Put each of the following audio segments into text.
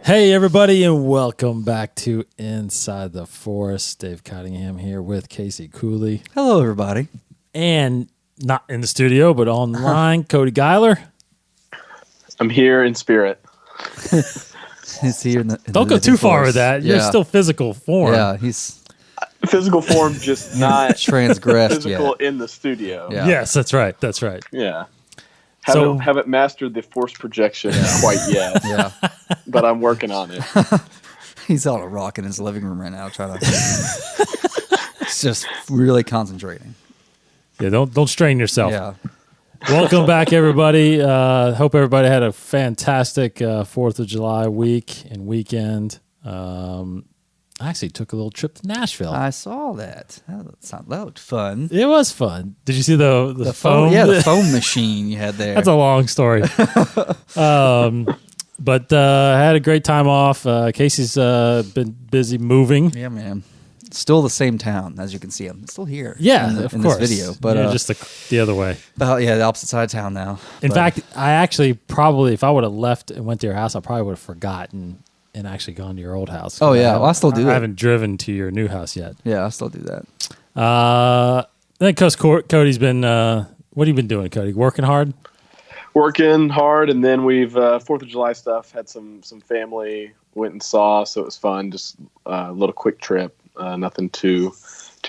Hey, everybody, and welcome back to Inside the Force. Dave Cottingham here with Casey Cooley. Hello, everybody. And not in the studio, but online, Cody Geiler. I'm here in spirit. He's here in the Don't go too far with that. You're still physical form. Yeah, he's Physical form, just not transgressed physical yet. in the studio. Yeah. Yes, that's right. That's right. Yeah. So- Haven't mastered the force projection quite yet, Yeah. but I'm working on it. He's on a rock in his living room right now trying to... He's just really concentrating. Yeah, don't strain yourself. Yeah. Welcome back, everybody. Hope everybody had a fantastic 4th of July week and weekend. I actually took a little trip to Nashville. I saw that. That looked fun. It was fun. Did you see the foam? Yeah, the foam machine you had there. That's a long story. But I had a great time off. Casey's been busy moving. Yeah, man. Still the same town, as you can see. I'm still here. Yeah, in of this course. video. But you're just the other way. the opposite side of town now. In fact, I actually probably, if I would have left and went to your house, I probably would have forgotten and actually gone to your old house. Oh, yeah. I still do that. I haven't driven to your new house yet. Yeah, I still do that. Then because Cody's been, what have you been doing, Cody? Working hard? Working hard, and then we've 4th of July stuff. Had some family went and saw, so it was fun. Just a little quick trip. Nothing too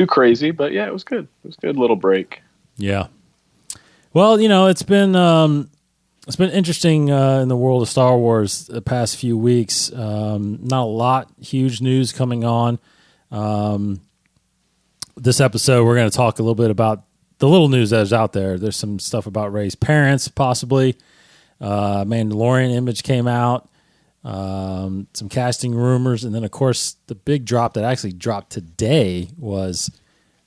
crazy, but yeah, it was good. It was a good little break. Yeah. Well, it's been interesting in the world of Star Wars the past few weeks. Not a lot huge news coming on. This episode, we're going to talk a little bit about the little news that is out there. There's some stuff about Reys Parents, possibly. Mandalorian image came out. Some casting rumors, and then of course the big drop that actually dropped today was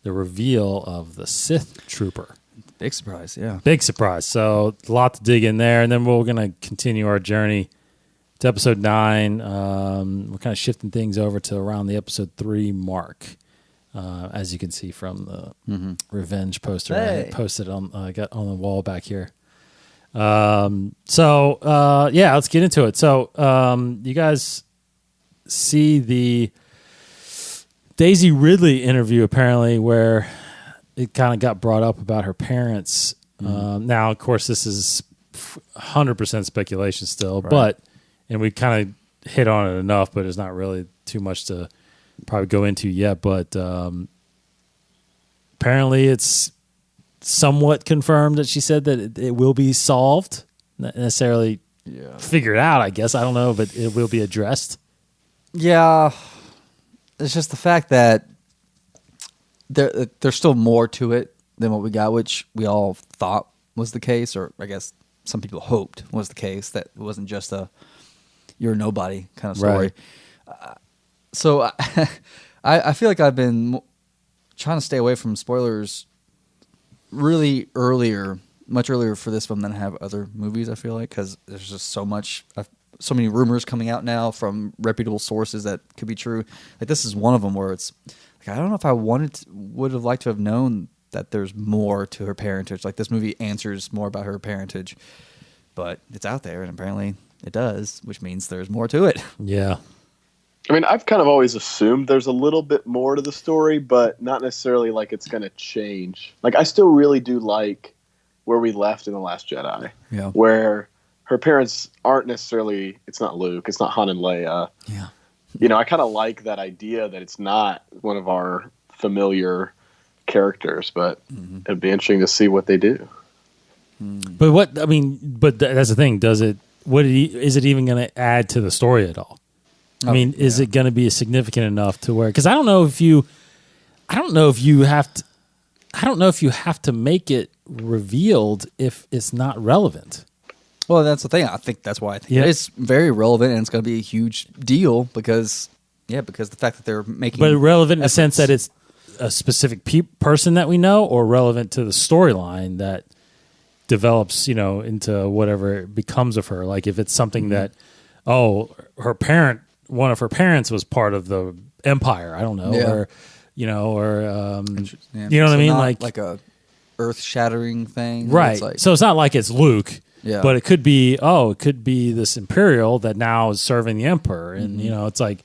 the reveal of the Sith Trooper. Big surprise, yeah. Big surprise. So a lot to dig in there, and then we're going to continue our journey to episode 9. We're kind of shifting things over to around the episode 3 mark, as you can see from the revenge poster I posted on got on the wall back here. Let's get into it. So, you guys see the Daisy Ridley interview apparently where it kind of got brought up about her parents. Now, of course, this is 100% speculation still, right. And we kind of hit on it enough, but it's not really too much to probably go into yet. But apparently it's somewhat confirmed that she said that it will be solved, not necessarily figured out, I guess. I don't know, but it will be addressed. Yeah. It's just the fact that there's still more to it than what we got, which we all thought was the case, or I guess some people hoped was the case, that it wasn't just a you're a nobody kind of story. Right. So I feel like I've been trying to stay away from spoilers really much earlier for this film than I have other movies, I feel like, because there's just so many rumors coming out now from reputable sources that could be true. Like, this is one of them where it's like, I don't know if I would have liked to have known that there's more to her parentage. Like, this movie answers more about her parentage, but it's out there, and apparently it does, which means there's more to it. Yeah. I mean, I've kind of always assumed there's a little bit more to the story, but not necessarily like it's going to change. Like, I still really do like where we left in The Last Jedi, where her parents aren't necessarily, it's not Luke, it's not Han and Leia. Yeah. I kind of like that idea that it's not one of our familiar characters, but it'd be interesting to see what they do. But that's the thing. Is it even going to add to the story at all? I mean, is it going to be significant enough to where? Because I don't know if you have to make it revealed if it's not relevant. Well, that's the thing. I think that's why I think it's very relevant, and it's going to be a huge deal because the fact that they're making, but relevant in the sense that it's a specific person that we know, or relevant to the storyline that develops, into whatever it becomes of her. Like if it's something that, one of her parents was part of the Empire. I don't know, or you know what I mean, like a earth-shattering thing, right? So it's not like it's Luke, Yeah. But it could be this Imperial that now is serving the Emperor, and it's like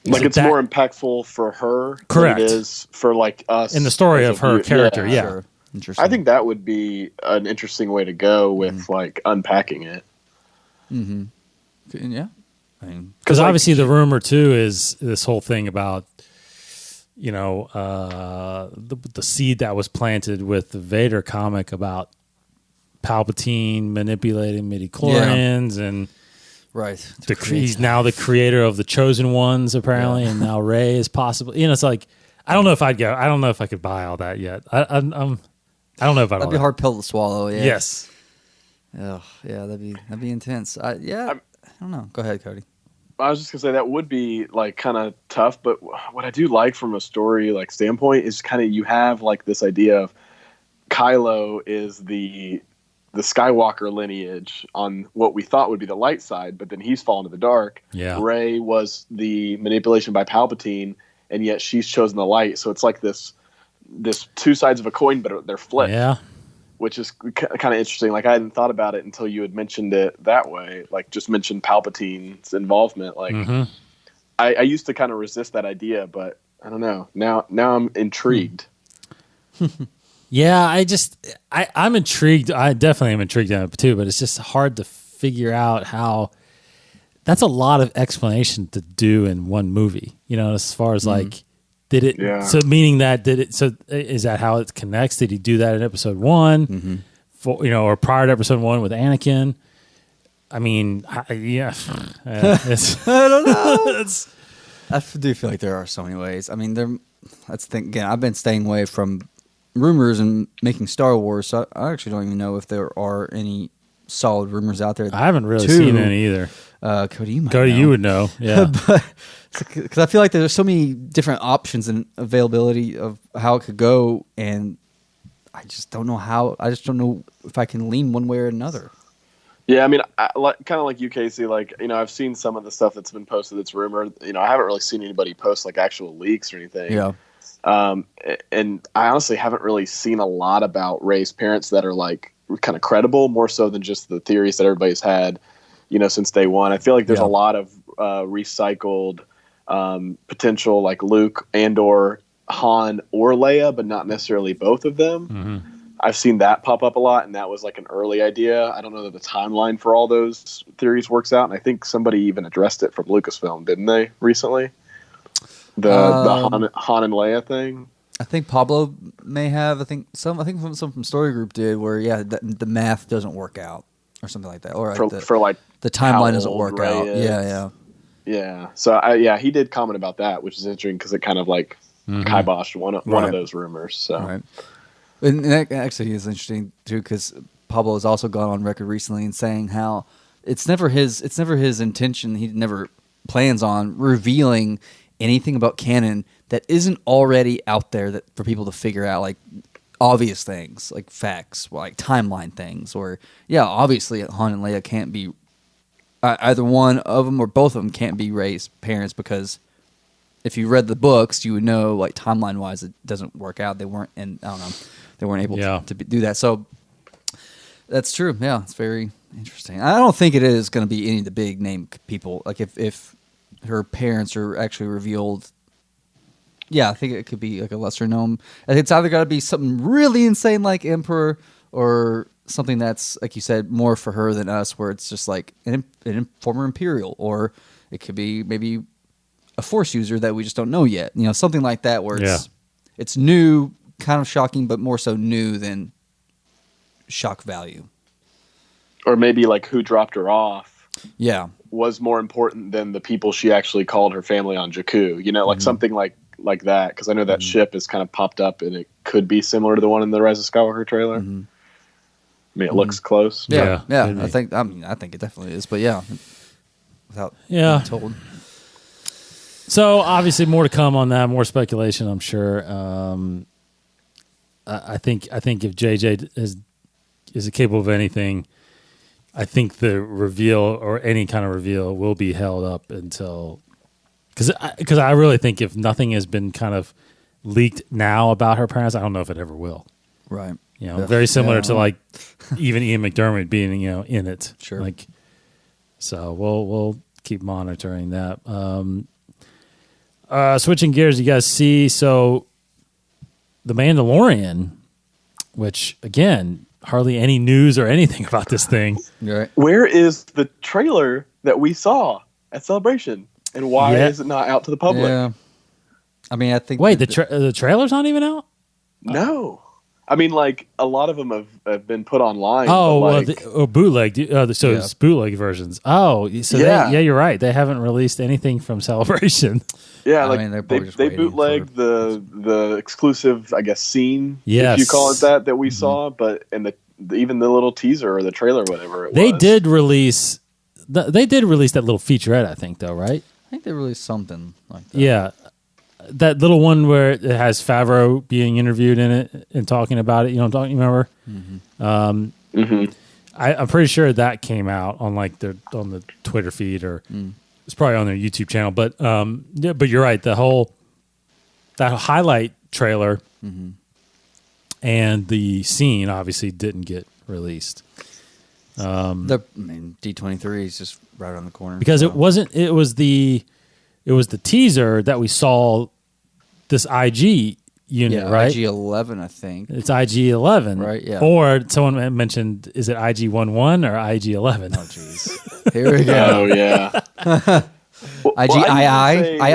it's more impactful for her correct than it is for like us in the story of her character. Yeah. Sure. Interesting. I think that would be an interesting way to go with like unpacking it. Yeah. Because obviously the rumor too is this whole thing about the seed that was planted with the Vader comic about Palpatine manipulating midichlorians and right. He's now the creator of the Chosen Ones apparently, and now Rey is possibly. It's like I don't know if I'd go. I don't know if I could buy all that yet. I don't know if I'd. That'd be a hard pill to swallow. Yeah. Yes. Oh, yeah, that'd be intense. I don't know. Go ahead, Cody. I was just gonna say that would be like kind of tough, but what I do like from a story like standpoint is kind of you have like this idea of Kylo is the Skywalker lineage on what we thought would be the light side, but then he's fallen to the dark. Yeah. Rey was the manipulation by Palpatine, and yet she's chosen the light. So it's like this two sides of a coin, but they're flipped. Yeah. Which is kind of interesting. Like I hadn't thought about it until you had mentioned it that way. Like just mentioned Palpatine's involvement. Like I used to kind of resist that idea, but I don't know. Now I'm intrigued. Yeah, I'm intrigued. I definitely am intrigued on it too, but it's just hard to figure out how. That's a lot of explanation to do in one movie. As far as like. Did it? Yeah. So meaning that So is that how it connects? Did he do that in episode 1? Or prior to episode 1 with Anakin? I mean, yeah. I don't know. I do feel like there are so many ways. I mean, that's the thing. Again, I've been staying away from rumors and making Star Wars, so I actually don't even know if there are any solid rumors out there. I haven't really seen any either. Cody, you would know. Yeah. Because I feel like there's so many different options and availability of how it could go, and I just don't know how. I just don't know if I can lean one way or another. Yeah, I mean, kind of like you, Casey. Like, I've seen some of the stuff that's been posted that's rumored. I haven't really seen anybody post like actual leaks or anything. Yeah. And I honestly haven't really seen a lot about Reys Parents that are like kind of credible, more so than just the theories that everybody's had, since day one. I feel like there's a lot of recycled potential like Luke and or Han or Leia, but not necessarily both of them. I've seen that pop up a lot, and that was like an early idea. I don't know that the timeline for all those theories works out, and I think somebody even addressed it from Lucasfilm, didn't they, recently? The Han and Leia thing. I think Pablo may have. I think some from Story Group did, where the math doesn't work out or something like that, or like the timeline doesn't work out. Yeah. So he did comment about that, which is interesting because it kind of like kiboshed one of those rumors. So, right. And that actually is interesting too, because Pablo has also gone on record recently and saying how it's never his intention. He never plans on revealing anything about canon that isn't already out there that for people to figure out, like obvious things, like facts, like timeline things, or obviously Han and Leia can't be. Either one of them or both of them can't be Rey's parents, because if you read the books, you would know, like timeline-wise, it doesn't work out. They weren't, and I don't know, they weren't able to do that. So that's true. Yeah, it's very interesting. I don't think it is going to be any of the big name people. Like if her parents are actually revealed, I think it could be like a lesser known. I think it's either got to be something really insane like Emperor, or something that's, like you said, more for her than us, where it's just like an former Imperial, or it could be maybe a Force user that we just don't know yet. Something like that, where it's new, kind of shocking, but more so new than shock value. Or maybe like who dropped her off. Yeah. Was more important than the people she actually called her family on Jakku. Like something like that, because I know that ship is kind of popped up, and it could be similar to the one in the Rise of Skywalker trailer. I mean, it looks close. Yeah. I think it definitely is. But without being told. So obviously more to come on that, more speculation, I'm sure. I think if JJ is capable of anything, I think the reveal, or any kind of reveal, will be held up until, because I really think if nothing has been kind of leaked now about her parents, I don't know if it ever will. Right. very similar to like even Ian McDermott being in it. Sure. Like, so we'll keep monitoring that. Switching gears, you guys see the Mandalorian, which again, hardly any news or anything about this thing. Right. Where is the trailer that we saw at Celebration, and why is it not out to the public? Yeah. I mean, I think... Wait, the trailer's not even out? No. I mean, like, a lot of them have been put online. Bootleg. It's bootleg versions. Oh, so you're right. They haven't released anything from Celebration. Yeah, they bootlegged the exclusive, I guess, scene, if you call it that we saw, but even the little teaser or the trailer, whatever it was. They did release that little featurette, I think, though, right? I think they released something like that. Yeah. That little one where it has Favreau being interviewed in it and talking about it. You know what I'm talking? Remember? Mm-hmm. I'm pretty sure that came out on on the Twitter feed, or it's probably on their YouTube channel. But but you're right. That highlight trailer and the scene obviously didn't get released. D23 is just right around the corner because it wasn't. It was the teaser that we saw. This IG unit, right? IG-11, I think. It's IG-11. Right, yeah. Or someone mentioned, is it IG-11 or IG-11? Oh, jeez. Here we go. Oh, yeah. IG-II?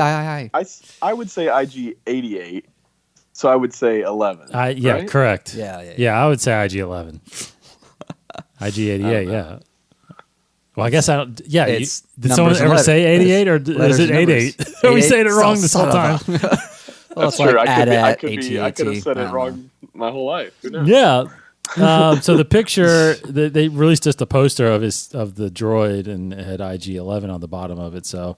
I would say IG-88, so I would say 11. Yeah, right? correct. Yeah, I would say IG-11. IG-88, yeah. Well, I guess I don't... Yeah, did someone ever say 88, or is it 88? Are we saying it wrong this whole time? That's true. I could have said it wrong my whole life. Who knows? Yeah. So the picture, they released just a poster of the droid, and it had IG-11 on the bottom of it. So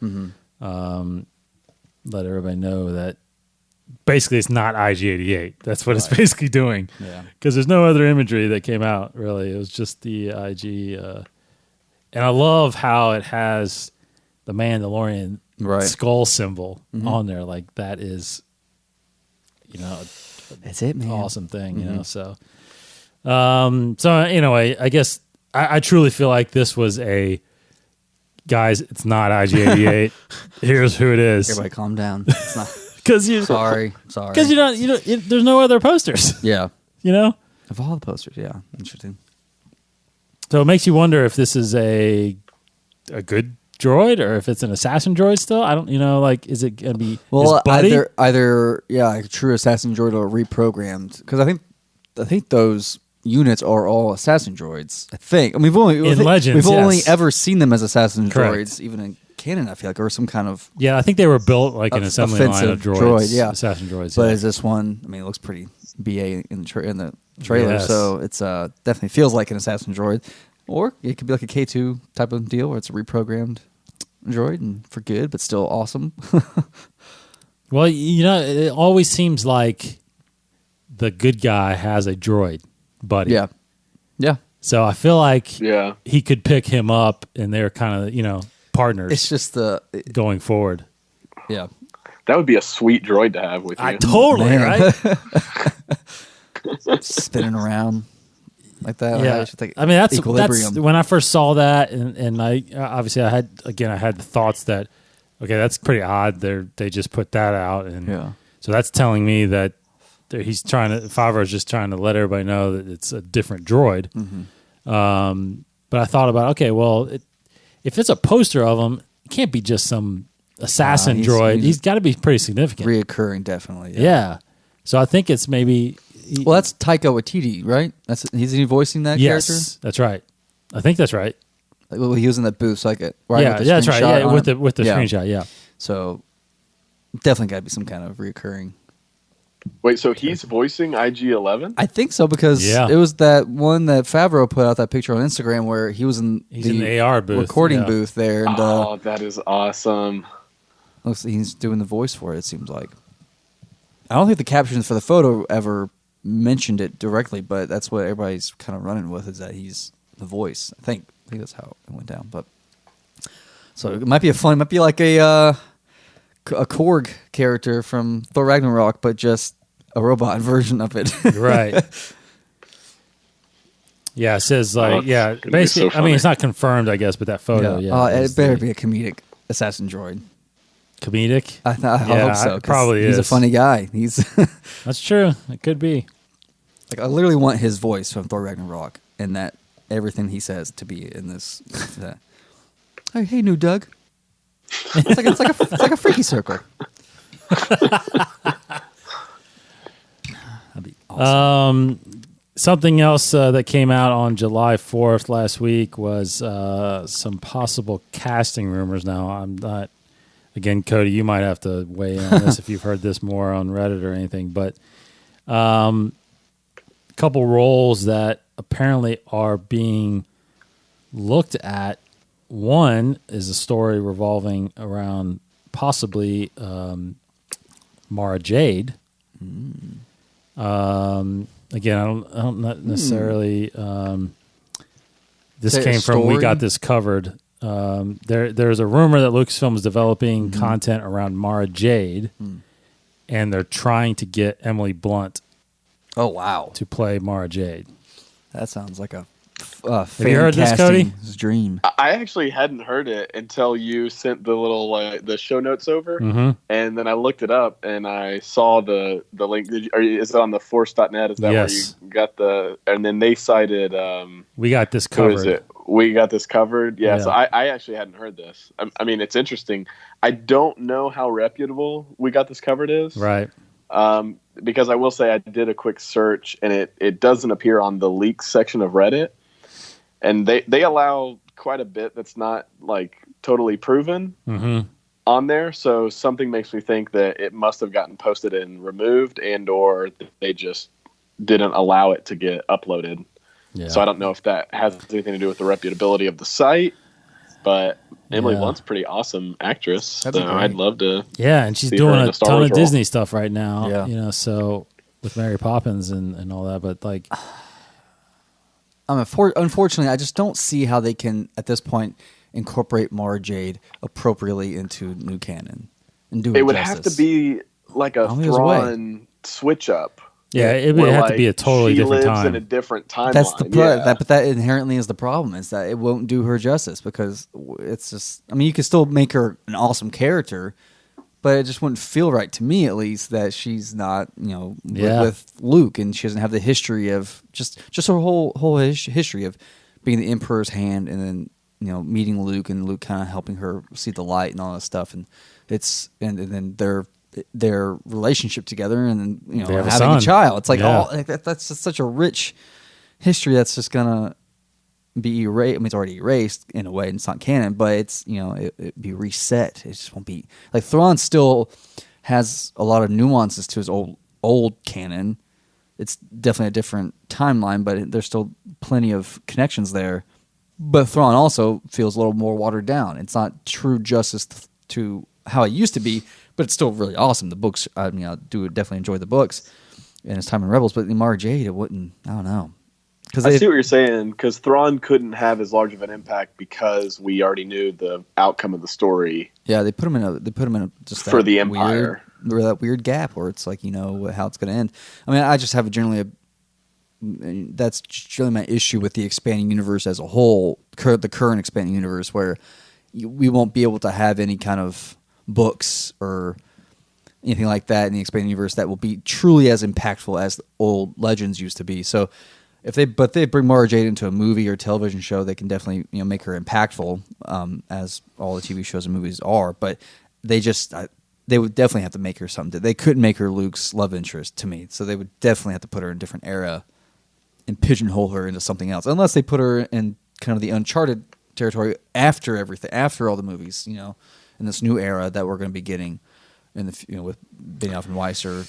let everybody know that basically it's not IG-88. That's what it's basically doing. Yeah. Because there's no other imagery that came out, really. It was just the IG. And I love how it has the Mandalorian skull symbol on there. Like, that is... that's it, man. Awesome thing, So anyway, I guess I truly feel like this was guys. It's not IG-88. Here's who it is. Everybody, calm down. It's not because you sorry. Because there's no other posters. Yeah, of all the posters. Yeah, interesting. So it makes you wonder if this is a good droid, or if it's an assassin droid still. I don't, is it gonna be either a true assassin droid or reprogrammed? Because I think those units are all assassin droids. I think. I mean, we've only ever seen them as assassin droids, even in canon. I feel like, or some kind of I think they were built like an assembly line of droids, assassin droids. But is this one? I mean, it looks pretty BA in the trailer, so it's definitely feels like an assassin droid. Or it could be like a K2 type of deal where it's a reprogrammed droid and for good, but still awesome. Well, it always seems like the good guy has a droid buddy. Yeah. Yeah. So I feel like he could pick him up, and they're kind of, partners. It's just going forward. Yeah. That would be a sweet droid to have with you. Totally, right? Spinning around like that. Yeah. I mean, that's when I first saw that, and I obviously I had the thoughts that, okay, that's pretty odd. They just put that out, and so that's telling me that Favreau's just trying to let everybody know that it's a different droid. But I thought about, okay, well, if it's a poster of him, it can't be just some assassin droid. He's got to be pretty significant, reoccurring, definitely. Yeah. So I think it's maybe. Well, that's Taika Waititi, right? Is he voicing that character? Yes, that's right. I think that's right. Well, he was in that booth, so I get right. Yeah, that's right. Yeah, with the screenshot. Yeah. So definitely got to be some kind of reoccurring. Wait, so he's voicing IG-11? I think so, because it was that one that Favreau put out that picture on Instagram where he was in the AR booth, recording booth there. And, that is awesome. Looks like he's doing the voice for it. It seems like. I don't think the captions for the photo ever mentioned it directly, but that's what everybody's kind of running with, is that he's the voice. I think that's how it went down. But so it might be like a Korg character from Thor Ragnarok, but just a robot version of it. Right. Yeah, it says basically. So I mean, it's not confirmed, I guess, but that photo, it better be a comedic assassin droid. Comedic. I hope so. Probably he's is a funny guy. He's That's true. It could be. like, I literally want his voice from Thor Ragnarok and that everything he says to be in this. Hey, new Doug. It's like a freaky circle. That'd be awesome. Something else that came out on July 4th last week was some possible casting rumors. Now, I'm not. Again, Cody, you might have to weigh in on this if you've heard this more on Reddit or anything, but a couple roles that apparently are being looked at. One is a story revolving around possibly Mara Jade. Again, I don't not necessarily. This came from We Got This Covered. There's a rumor that Lucasfilm is developing content around Mara Jade, and they're trying to get Emily Blunt. Oh wow! To play Mara Jade. That sounds like a have you heard this, Cody? Dream. I actually hadn't heard it until you sent the little the show notes over, and then I looked it up and I saw the link. Is it on the Force.net? Is that where you got the? And then they cited. We Got This Covered. Who is it? We Got This Covered. Yeah. So I actually hadn't heard this. I mean, it's interesting. I don't know how reputable We Got This Covered is. Right. Because I will say I did a quick search and it doesn't appear on the leaks section of Reddit. And they allow quite a bit that's not like totally proven on there. So something makes me think that it must have gotten posted and removed, and or they just didn't allow it to get uploaded. Yeah. So I don't know if that has anything to do with the reputability of the site. But Emily Blunt's a pretty awesome actress. So I'd love to. Yeah, and she's doing a ton of Disney stuff right now. Yeah. So with Mary Poppins and all that, but like. Unfortunately, I just don't see how they can, at this point, incorporate Mara Jade appropriately into new canon and do it. It would have to be like a Thrawn switch up. Yeah, it would have to be a totally different time. She lives in a different timeline. That's the but that inherently is the problem, is that it won't do her justice, because it's just. I mean, you can still make her an awesome character, but it just wouldn't feel right to me, at least, that she's not, with Luke, and she doesn't have the history of just her whole history of being the Emperor's hand, and then meeting Luke, and Luke kind of helping her see the light and all that stuff, and it's and then their relationship together, and then having a child. It's like that's just such a rich history that's just gonna be erased. I mean, it's already erased in a way, and it's not canon, but it's it be reset. It just won't be like Thrawn still has a lot of nuances to his old canon. It's definitely a different timeline, but there's still plenty of connections there. But Thrawn also feels a little more watered down. It's not true justice to how it used to be, but it's still really awesome. The books, I do definitely enjoy the books and his time in Rebels, but in Mara Jade, it wouldn't. I don't know. I see what you're saying, because Thrawn couldn't have as large of an impact because we already knew the outcome of the story. Yeah, they put him in a just for the Empire, that weird gap where it's like how it's going to end. I mean, I just have that's generally my issue with the expanding universe as a whole, the current expanding universe, where we won't be able to have any kind of books or anything like that in the expanding universe that will be truly as impactful as the old Legends used to be. So. If they bring Mara Jade into a movie or television show, they can definitely make her impactful, as all the TV shows and movies are. But they would definitely have to make her something. They couldn't make her Luke's love interest to me, so they would definitely have to put her in a different era and pigeonhole her into something else, unless they put her in kind of the uncharted territory after everything, after all the movies, in this new era that we're going to be getting in the with Benioff and Weiss or.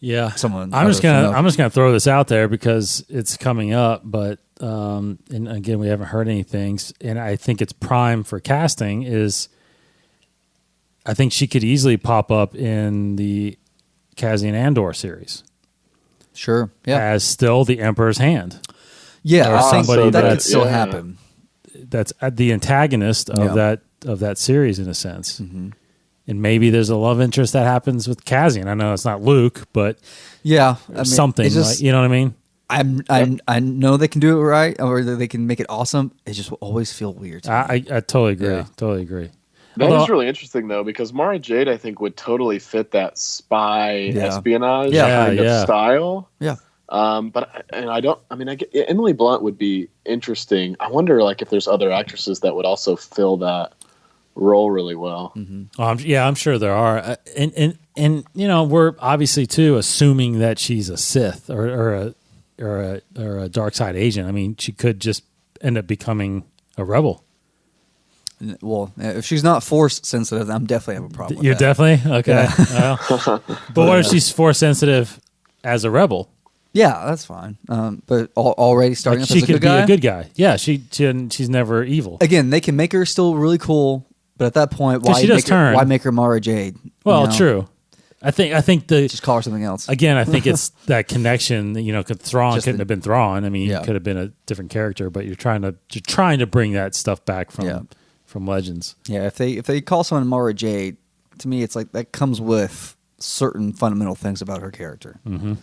Yeah, I'm just gonna throw this out there because it's coming up, but and again, we haven't heard anything, and I think it's prime for casting. I think she could easily pop up in the Cassian Andor series. Sure, yeah, as still the Emperor's hand. Yeah, or somebody that could still happen. That's the antagonist of that series in a sense. Mm-hmm. And maybe there's a love interest that happens with Cassian. I know it's not Luke, but yeah, something. You know what I mean? I know they can do it right, or they can make it awesome. It just will always feel weird. I totally agree. Yeah. Totally agree. That is really interesting, though, because Mara Jade, I think, would totally fit that spy espionage kind of style. Yeah. I get Emily Blunt would be interesting. I wonder, like, if there's other actresses that would also fill that role really well. Mm-hmm. I'm sure there are, and you know, we're obviously too assuming that she's a Sith or a dark side agent. I mean, she could just end up becoming a rebel. Well, if she's not force sensitive, I'm definitely have a problem with You're that. definitely? Okay. Yeah. But what if she's force sensitive as a rebel? Yeah, that's fine. But already starting Like off she as could a be good guy? a good guy. Yeah, she's never evil. Again, they can make her still really cool, but at that point, why make her Mara Jade? Well, you know? True. I think Just call her something else. Again, I think it's that connection. You know, Thrawn couldn't have been Thrawn. I mean, Yeah. he could have been a different character, but you're trying to bring that stuff back from Legends. Yeah, if they call someone Mara Jade, to me, it's like that comes with certain fundamental things about her character. Mm-hmm.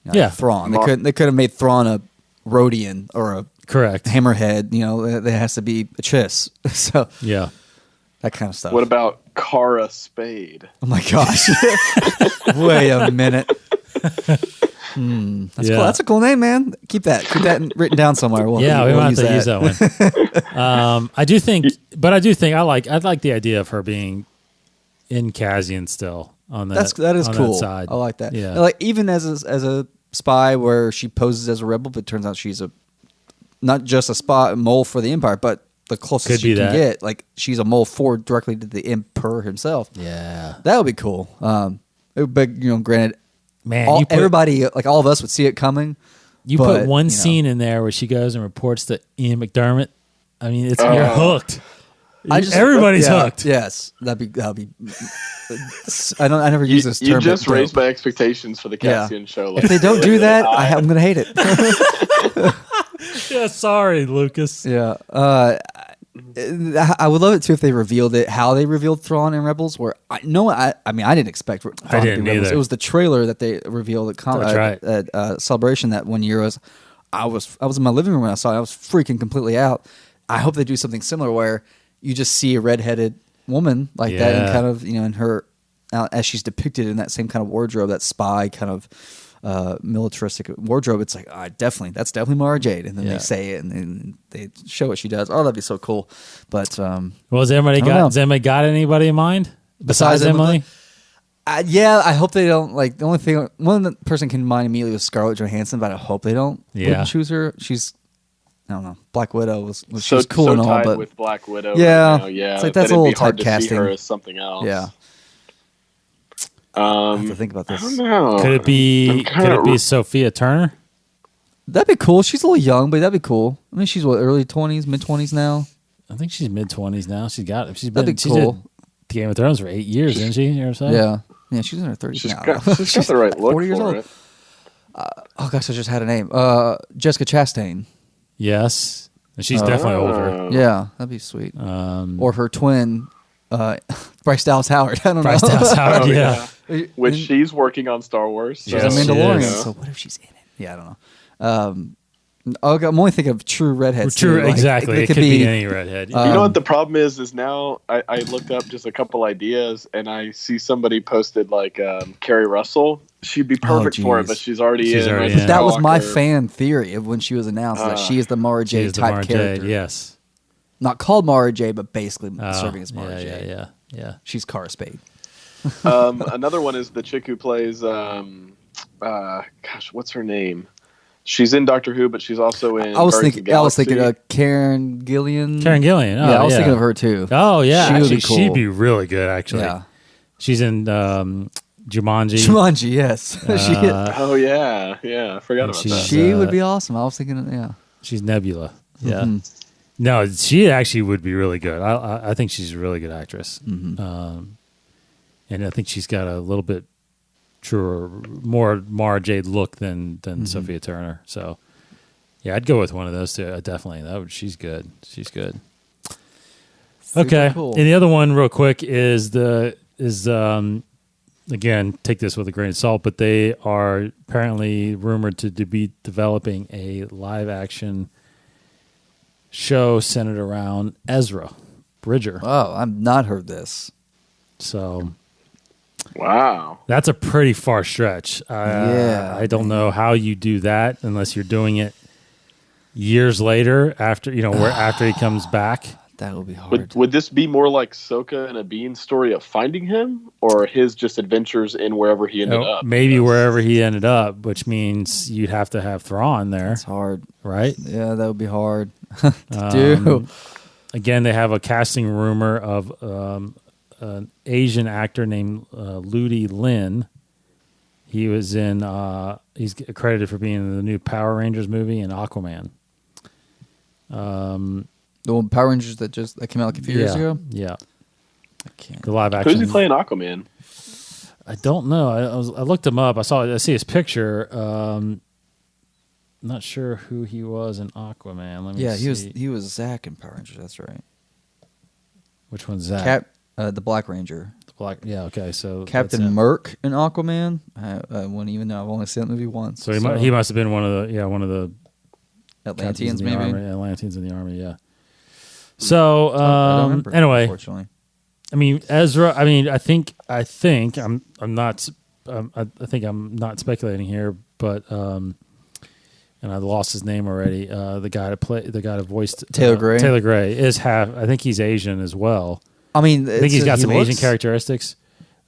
Like Thrawn. They could have made Thrawn a Rhodian or a correct Hammerhead. You know, there has to be a Chiss. So yeah, that kind of stuff. What about Cara Spade? Oh my gosh! Wait a minute. That's cool. That's a cool name, man. Keep that written down somewhere. We might have to use that one. I do think I like the idea of her being in Cassian still on that. That is cool. That side. I like that. Yeah, like even as a spy, where she poses as a rebel, but turns out she's not just a spy mole for the Empire, but the closest you can get. Like she's a mole directly to the Emperor himself. Yeah, that would be cool. But granted. Man, everybody, like all of us, would see it coming. You put one scene in there where she goes and reports to Ian McDermott. I mean, you're hooked. Everybody's hooked. Yes, that'd be. I never use this term. You just raised my expectations for the Cassian show. If they don't do that, I'm going to hate it. Yeah, sorry, Lucas. Yeah. I would love it too if they revealed it, how they revealed Thrawn in Rebels. Where I didn't expect Thrawn I didn't to be Rebels. either. It was the trailer that they revealed at Celebration that one year. I was in my living room when I saw it. I was freaking completely out. I hope they do something similar where you just see a redheaded woman like that, and kind of in her as she's depicted in that same kind of wardrobe, that spy kind of militaristic wardrobe. It's like that's definitely Mara Jade, and then they say it and then they show what she does. Oh, that'd be so cool. But has anybody got anybody in mind besides Emily? I hope they don't. Like the only thing, one person came to mind immediately was Scarlett Johansson, but I hope they don't choose her. She's, I don't know, Black Widow was she's cool and all, but with Black Widow, it's like that's a little typecasting. Her as something else. Yeah. I have to think about this. I don't know. Could it be Sophia Turner? That'd be cool. She's a little young, but that'd be cool. I mean, she's early 20s, mid 20s now. I think she's mid 20s now. She's that'd be cool. She's Game of Thrones for 8 years, didn't she? Or so? Yeah, she's in her 30s now. She's got the right look 40 years for old. it. Oh gosh, I just had a name. Jessica Chastain. Yes, and she's definitely older. Yeah, that'd be sweet. Or her twin, Bryce Dallas Howard. I don't know. Bryce Dallas Howard. Yeah. Which she's working on Star Wars. So. She's a Mandalorian. So what if she's in it? Yeah, I don't know. I'm only thinking of true redheads. Exactly. It could be any redhead. You know what the problem is now I looked up just a couple ideas and I see somebody posted like Carrie Russell. She'd be perfect for it, but she's already in. That was my fan theory of when she was announced that she is the Mara Jade type character. Yes. Not called Mara Jade, but basically serving as Mara Jade. Yeah. She's Cara Spade. Another one is the chick who plays what's her name? She's in Doctor Who, but she's also in. I was thinking Karen Gillian. Karen Gillian. Oh, I was thinking of her too. Oh yeah, would be cool. She'd be really good. Actually, yeah. She's in Jumanji. Jumanji, yes. Oh yeah, I forgot about that. She would be awesome. I was thinking, she's Nebula. Yeah. Mm-hmm. No, she actually would be really good. I think she's a really good actress. Mm-hmm. And I think she's got a little bit truer, more Mara Jade look than Sophia Turner. So, yeah, I'd go with one of those two. Definitely. She's good. She's good. Okay. Cool. And the other one, real quick, is again, take this with a grain of salt, but they are apparently rumored to be developing a live action show centered around Ezra Bridger. Oh, I've not heard this. So, wow, that's a pretty far stretch. Yeah, I don't know how you do that unless you're doing it years later after after he comes back. That would be hard. Would this be more like Ahsoka and Abine's story of finding him, or his just adventures in wherever he ended up? Maybe wherever he ended up, which means you'd have to have Thrawn there. That's hard, right? Yeah, that would be hard to do. Again, they have a casting rumor of an Asian actor named Ludi Lin. He was in. He's credited for being in the new Power Rangers movie and Aquaman. The old Power Rangers that came out like a few years ago? Yeah. I can't. The live action. Who's he playing Aquaman? I don't know. I looked him up. I see his picture. Not sure who he was in Aquaman. Let me see. he was Zach in Power Rangers, that's right. Which one's Zach? The Black Ranger. The Black. Yeah, okay. So Captain Merc in Aquaman. I wouldn't even know. I've only seen that movie once. So he must have been one of the Atlanteans, maybe. Atlanteans in the army, yeah. So I don't remember, anyway, unfortunately. I mean Ezra. I mean, I think I'm not. I think I'm not speculating here, but and I lost his name already. The guy that voiced Taylor Gray. Taylor Gray is half. I think he's Asian as well. I mean, I think he's got some Asian characteristics.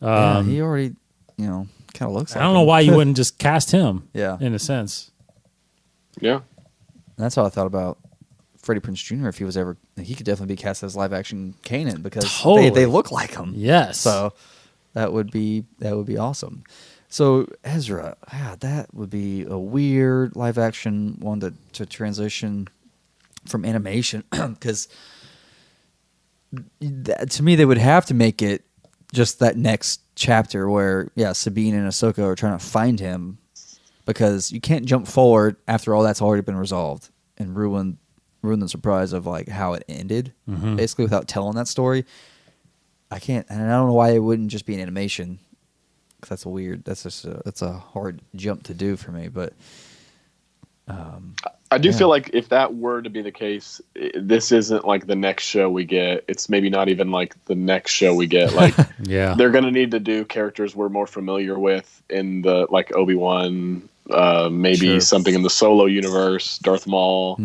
Yeah, he already, kind of looks like I don't know why you wouldn't just cast him. Yeah, in a sense. Yeah, that's how I thought about Freddie Prinze Jr. If he was ever, he could definitely be cast as live action Kanan because they look like him. Yes, so that would be awesome. So Ezra, that would be a weird live action one to transition from animation because to me they would have to make it just that next chapter where Sabine and Ahsoka are trying to find him because you can't jump forward after all that's already been resolved and ruin the surprise of like how it ended basically without telling that story. I can't, and I don't know why it wouldn't just be an animation. That's a hard jump to do for me, but I do feel like if that were to be the case, this isn't like the next show we get. It's maybe not even like the next show we get. Like, they're going to need to do characters we're more familiar with in the like Obi-Wan, maybe something in the Solo universe, Darth Maul,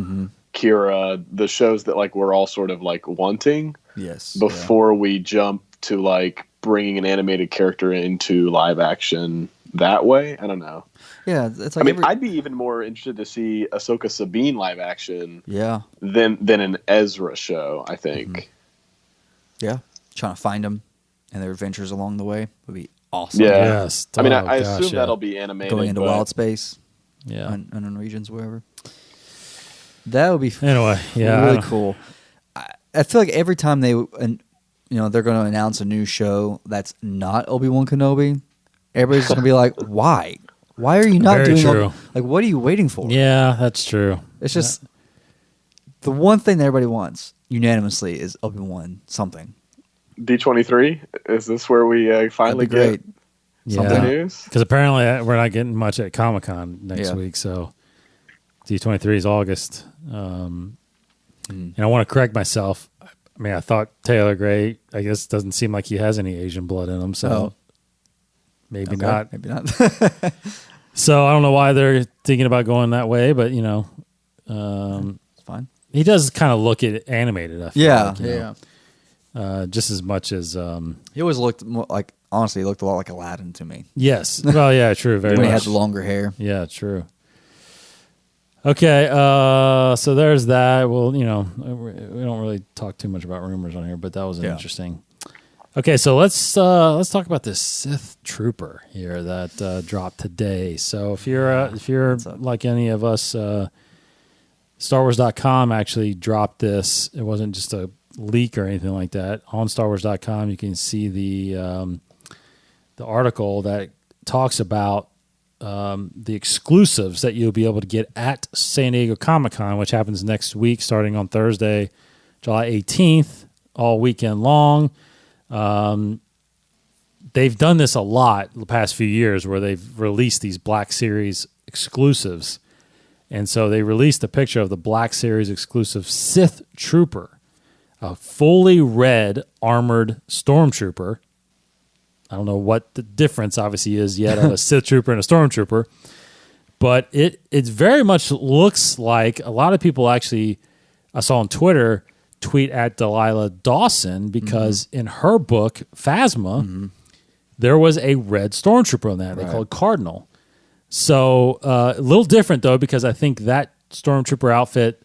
Kira, the shows that like we're all sort of like wanting. Yes. Before we jump to like bringing an animated character into live action that way. I don't know. Yeah, it's like I'd be even more interested to see Ahsoka Sabine live action. Yeah. Than an Ezra show, I think. Yeah, trying to find them and their adventures along the way would be awesome. Yeah. Yes. I mean, I assume that'll be animated. Going into wild space. Yeah. Unknown regions, wherever. That would be really cool. I feel like every time they're going to announce a new show that's not Obi-Wan Kenobi, everybody's going to be like, why? Why are you not doing it? Like, what are you waiting for? Yeah, that's true. It's just the one thing that everybody wants unanimously is Obi-Wan something. D23? Is this where we finally get something news? Because apparently we're not getting much at Comic-Con next week, so D23 is August. And I want to correct myself. I mean, I thought Taylor Gray, I guess, doesn't seem like he has any Asian blood in him, so maybe not. Maybe not. So I don't know why they're thinking about going that way, but it's fine. He does kind of look at animated. I feel like, just as much as he always looked more like. Honestly, he looked a lot like Aladdin to me. Yes. Well, yeah, true. Very when much. He had the longer hair. Yeah, true. Okay, so there's that. Well, we don't really talk too much about rumors on here, but that was interesting. Okay, so let's talk about this Sith Trooper here that dropped today. So if you're like any of us, StarWars.com actually dropped this. It wasn't just a leak or anything like that. On StarWars.com, you can see the article that talks about the exclusives that you'll be able to get at San Diego Comic-Con, which happens next week, starting on Thursday, July 18th, all weekend long. they've done this a lot the past few years where they've released these Black Series exclusives. And so they released a picture of the Black Series exclusive Sith Trooper, a fully red armored stormtrooper. I don't know what the difference obviously is yet of a Sith Trooper and a stormtrooper, but it very much looks like a lot of people actually, I saw on Twitter, tweet at Delilah Dawson because in her book, Phasma, there was a red stormtrooper on that. They call it Cardinal. So a little different, though, because I think that stormtrooper outfit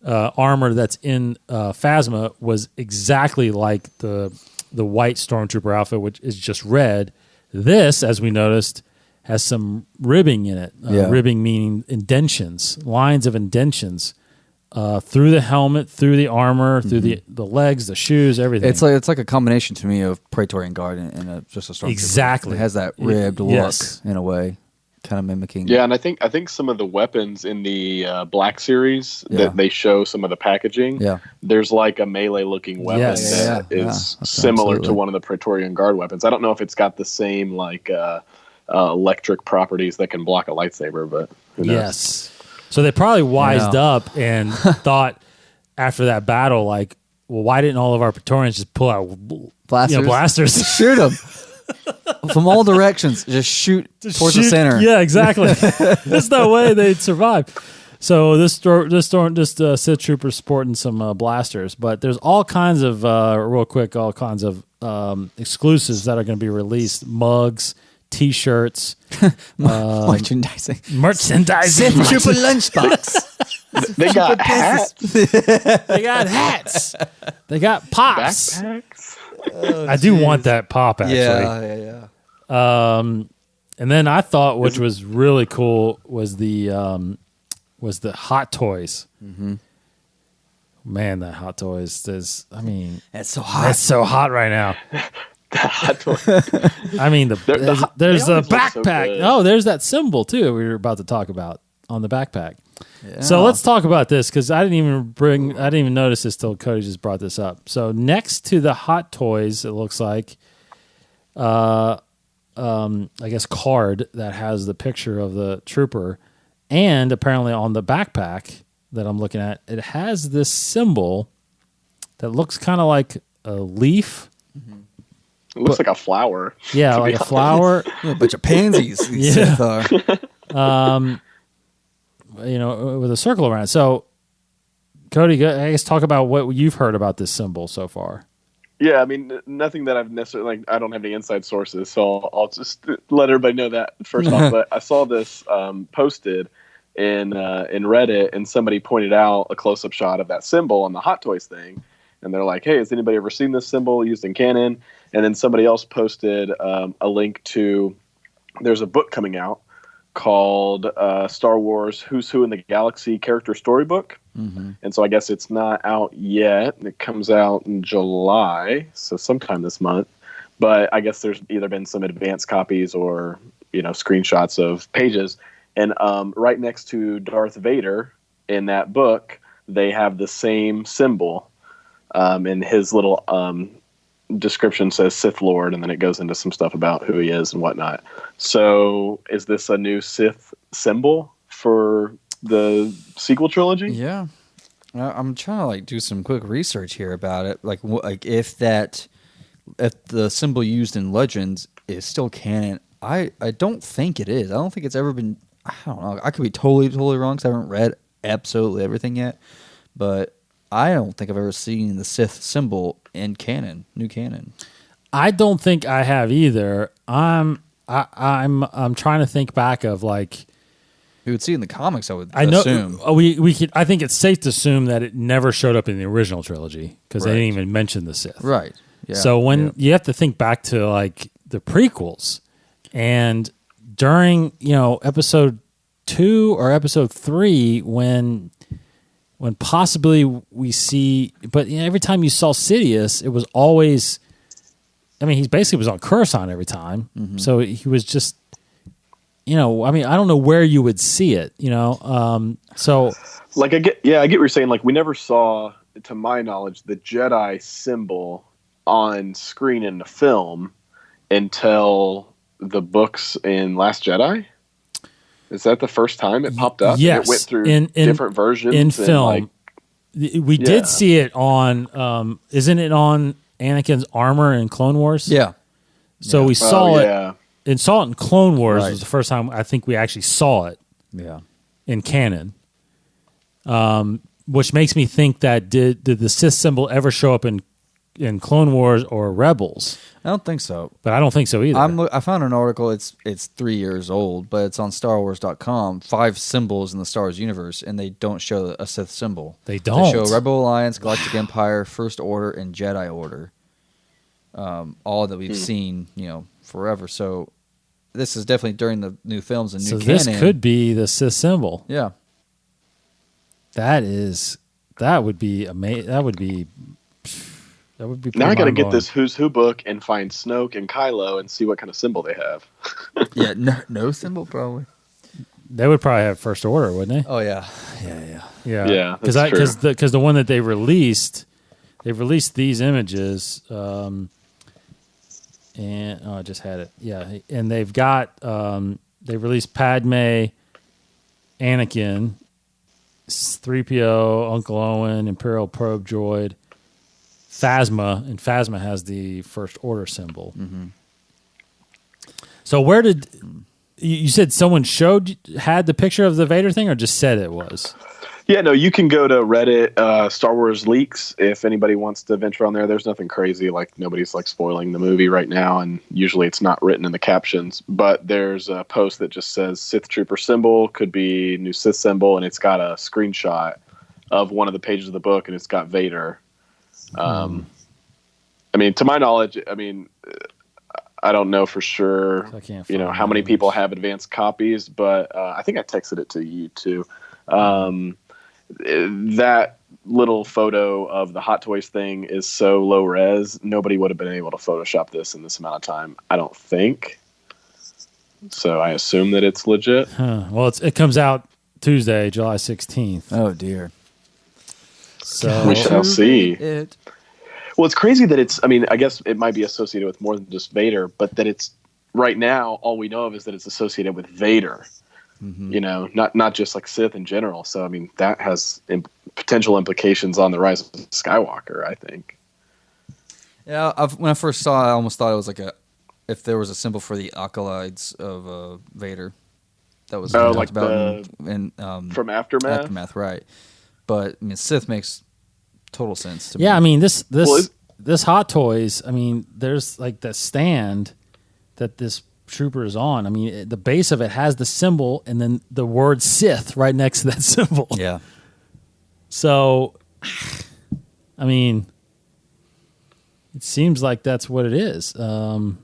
armor that's in Phasma was exactly like the white stormtrooper outfit, which is just red. This, as we noticed, has some ribbing in it. Ribbing meaning indentions, lines of indentions. Through the helmet, through the armor, through the legs, the shoes, everything. It's like a combination to me of Praetorian Guard and just a stormtrooper. Exactly, it has that ribbed look in a way, kind of mimicking. Yeah, and I think some of the weapons in the Black Series that they show some of the packaging. Yeah, there's like a melee looking weapon that is similar to one of the Praetorian Guard weapons. I don't know if it's got the same like electric properties that can block a lightsaber, but who knows? Yes. So they probably wised up and thought after that battle, like, well, why didn't all of our Praetorians just pull out blasters? Shoot them from all directions. Just shoot towards the center. Yeah, exactly. There's no way they'd survive. So this Sith Trooper sporting some blasters, but there's all kinds of exclusives that are going to be released. Mugs, T-shirts, merchandising, Sith Trooper lunchbox. They got hats. They got hats. They got pops. Backpacks. I do want that pop actually. Yeah. And then I thought, which was really cool, was the Hot Toys. Mm-hmm. Man, that Hot Toys is. I mean, it's so hot. It's so hot right now. Hot Toy. I mean, there's a backpack. Oh, there's that symbol too we were about to talk about on the backpack. Yeah. So let's talk about this because I didn't even notice this till Cody just brought this up. So next to the Hot Toys, it looks like, I guess card that has the picture of the trooper, and apparently on the backpack that I'm looking at, it has this symbol that looks kind of like a leaf. Mm-hmm. It looks like a flower. Yeah, like a flower. A bunch of pansies. Sith are. With a circle around it. So, Cody, I guess talk about what you've heard about this symbol so far. Yeah, I mean, nothing that I've necessarily, I don't have any inside sources, so I'll just let everybody know that first off. But I saw this posted in Reddit, and somebody pointed out a close-up shot of that symbol on the Hot Toys thing. And they're like, hey, has anybody ever seen this symbol used in canon? And then somebody else posted a link to, there's a book coming out called Star Wars Who's Who in the Galaxy Character Storybook. Mm-hmm. And so I guess it's not out yet. It comes out in July, so sometime this month. But I guess there's either been some advanced copies or, screenshots of pages. And right next to Darth Vader in that book, they have the same symbol. And his little description says Sith Lord, and then it goes into some stuff about who he is and whatnot. So is this a new Sith symbol for the sequel trilogy? Yeah. I'm trying to do some quick research here about it. If the symbol used in Legends is still canon. I don't think it is. I don't think it's ever been. I don't know. I could be totally wrong because I haven't read absolutely everything yet. But I don't think I've ever seen the Sith symbol in canon, new canon. I don't think I have either. I'm trying to think back of we would see in the comics. I would assume. We could. I think it's safe to assume that it never showed up in the original trilogy because they didn't even mention the Sith. Right. Yeah. So when you have to think back to the prequels, and during episode 2 or episode 3 when possibly we see, but every time you saw Sidious, it was always, he basically was on Coruscant every time. Mm-hmm. So he was just, I don't know where you would see it, so. I get what you're saying. We never saw, to my knowledge, the Jedi symbol on screen in the film. until the books in Last Jedi. Is that the first time it popped up? Yes, and it went through different versions in and film. We did see it on. Isn't it on Anakin's armor in Clone Wars? Yeah. So we saw it. And saw it in Clone Wars. Right. Was the first time I think we actually saw it. Yeah. In canon. Which makes me think that did the Sith symbol ever show up in Clone Wars or Rebels? I don't think so. But I don't think so either. I found an article, it's 3 years old, but it's on StarWars.com, 5 symbols in the Star Wars universe, and they don't show a Sith symbol. They don't. They show Rebel Alliance, Galactic Empire, First Order, and Jedi Order. All that we've seen, forever. So this is definitely during the new films and new canon. So this could be the Sith symbol. Yeah. That would be amazing. That would be now I got to get this Who's Who book and find Snoke and Kylo and see what kind of symbol they have. Yeah, no symbol probably. They would probably have First Order, wouldn't they? Oh yeah. Yeah. Because the one that they released, they've released these images, and I just had it. Yeah, and they've got they released Padme, Anakin, 3PO, Uncle Owen, Imperial probe droid, Phasma, and Phasma has the First Order symbol. Mm-hmm. So where did you said someone had the picture of the Vader thing, or just said it was? Yeah, no, you can go to Reddit, Star Wars Leaks, if anybody wants to venture on there. There's nothing crazy, like nobody's like spoiling the movie right now, and usually it's not written in the captions. But there's a post that just says Sith Trooper symbol, could be new Sith symbol, and it's got a screenshot of one of the pages of the book, and it's got Vader. I mean, to my knowledge, I don't know for sure, how many people have advanced copies, but I think I texted it to you too. That little photo of the Hot Toys thing is so low res, nobody would have been able to Photoshop this in this amount of time, I don't think. So I assume that it's legit. Well, it comes out Tuesday, July 16th. Oh, dear. So we shall see. Well, it's crazy that it's, I guess it might be associated with more than just Vader, but that it's right now, all we know of is that it's associated with Vader. Mm-hmm. Not just like Sith in general. So, that has potential implications on the rise of Skywalker, I think. Yeah, when I first saw it, I almost thought it was if there was a symbol for the acolytes of Vader. That was talked about from Aftermath? Aftermath, right. But, Sith makes total sense to me. Yeah, this Hot Toys, there's like the stand that this trooper is on. The base of it has the symbol and then the word Sith right next to that symbol. Yeah. So, it seems like that's what it is. I'm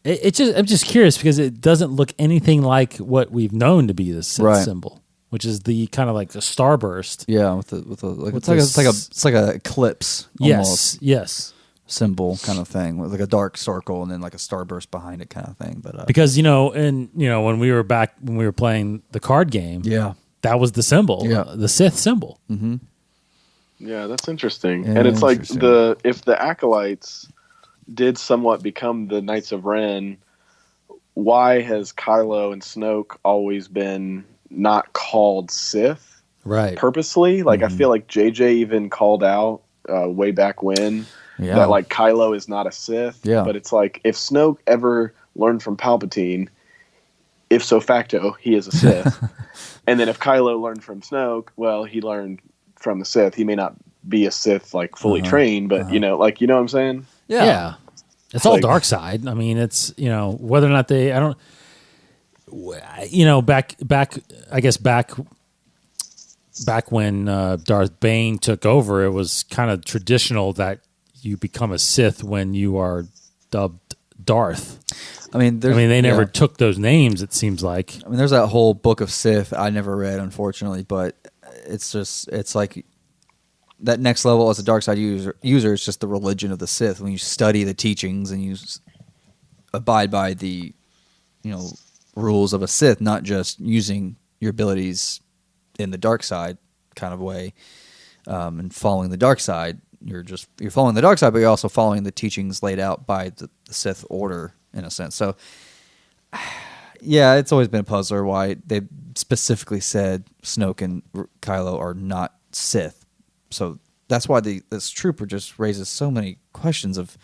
just curious because it doesn't look anything like what we've known to be the Sith symbol, which is the kind of like the starburst. Yeah, it's like a eclipse. Almost. Yes. Symbol kind of thing, with like a dark circle and then like a starburst behind it kind of thing. But because when we were playing the card game, that was the symbol, the Sith symbol. Mm-hmm. Yeah, that's interesting. And it's like if the acolytes did somewhat become the Knights of Ren, why has Kylo and Snoke always been not called Sith? Right. Purposely? Like, I feel like JJ even called out way back when that like Kylo is not a Sith. Yeah. But it's like if Snoke ever learned from Palpatine, if so facto, he is a Sith. And then if Kylo learned from Snoke, well, he learned from the Sith. He may not be a Sith like fully trained, but you know what I'm saying? Yeah. It's all dark side. It's whether or not back when Darth Bane took over, it was kind of traditional that you become a Sith when you are dubbed Darth. They never took those names, it seems like. There's that whole book of Sith I never read, unfortunately, but it's like that next level as a dark side user is just the religion of the Sith. When you study the teachings and you abide by the rules of a Sith, not just using your abilities in the dark side kind of way, and following the dark side, you're following the dark side, but you're also following the teachings laid out by the Sith Order in a sense. So, yeah, it's always been a puzzler why they specifically said Snoke and Kylo are not Sith. So that's why this trooper just raises so many questions of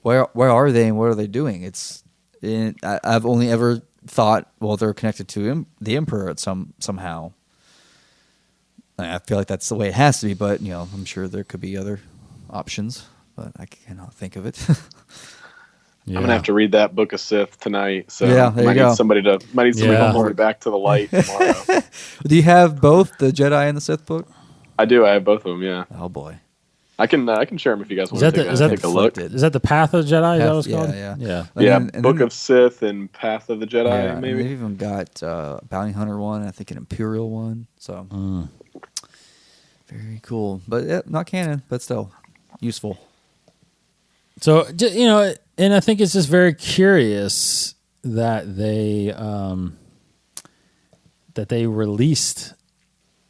where are they and what are they doing? I've only ever thought, well, they're connected to the Emperor somehow. I feel like that's the way it has to be, but I'm sure there could be other options, but I cannot think of it. I'm gonna have to read that Book of Sith tonight. So yeah, there you go. Need somebody to hold me back to the light tomorrow. Do you have both the Jedi and the Sith book? I do. I have both of them. Yeah. Oh boy. I can share them if you guys want to take a look. Is that the Path of the Jedi? Is that what it's called? Yeah. Book of Sith and Path of the Jedi. Yeah, maybe they've even got Bounty Hunter one. I think an Imperial one. So very cool, but not canon, but still useful. So and I think it's just very curious that they released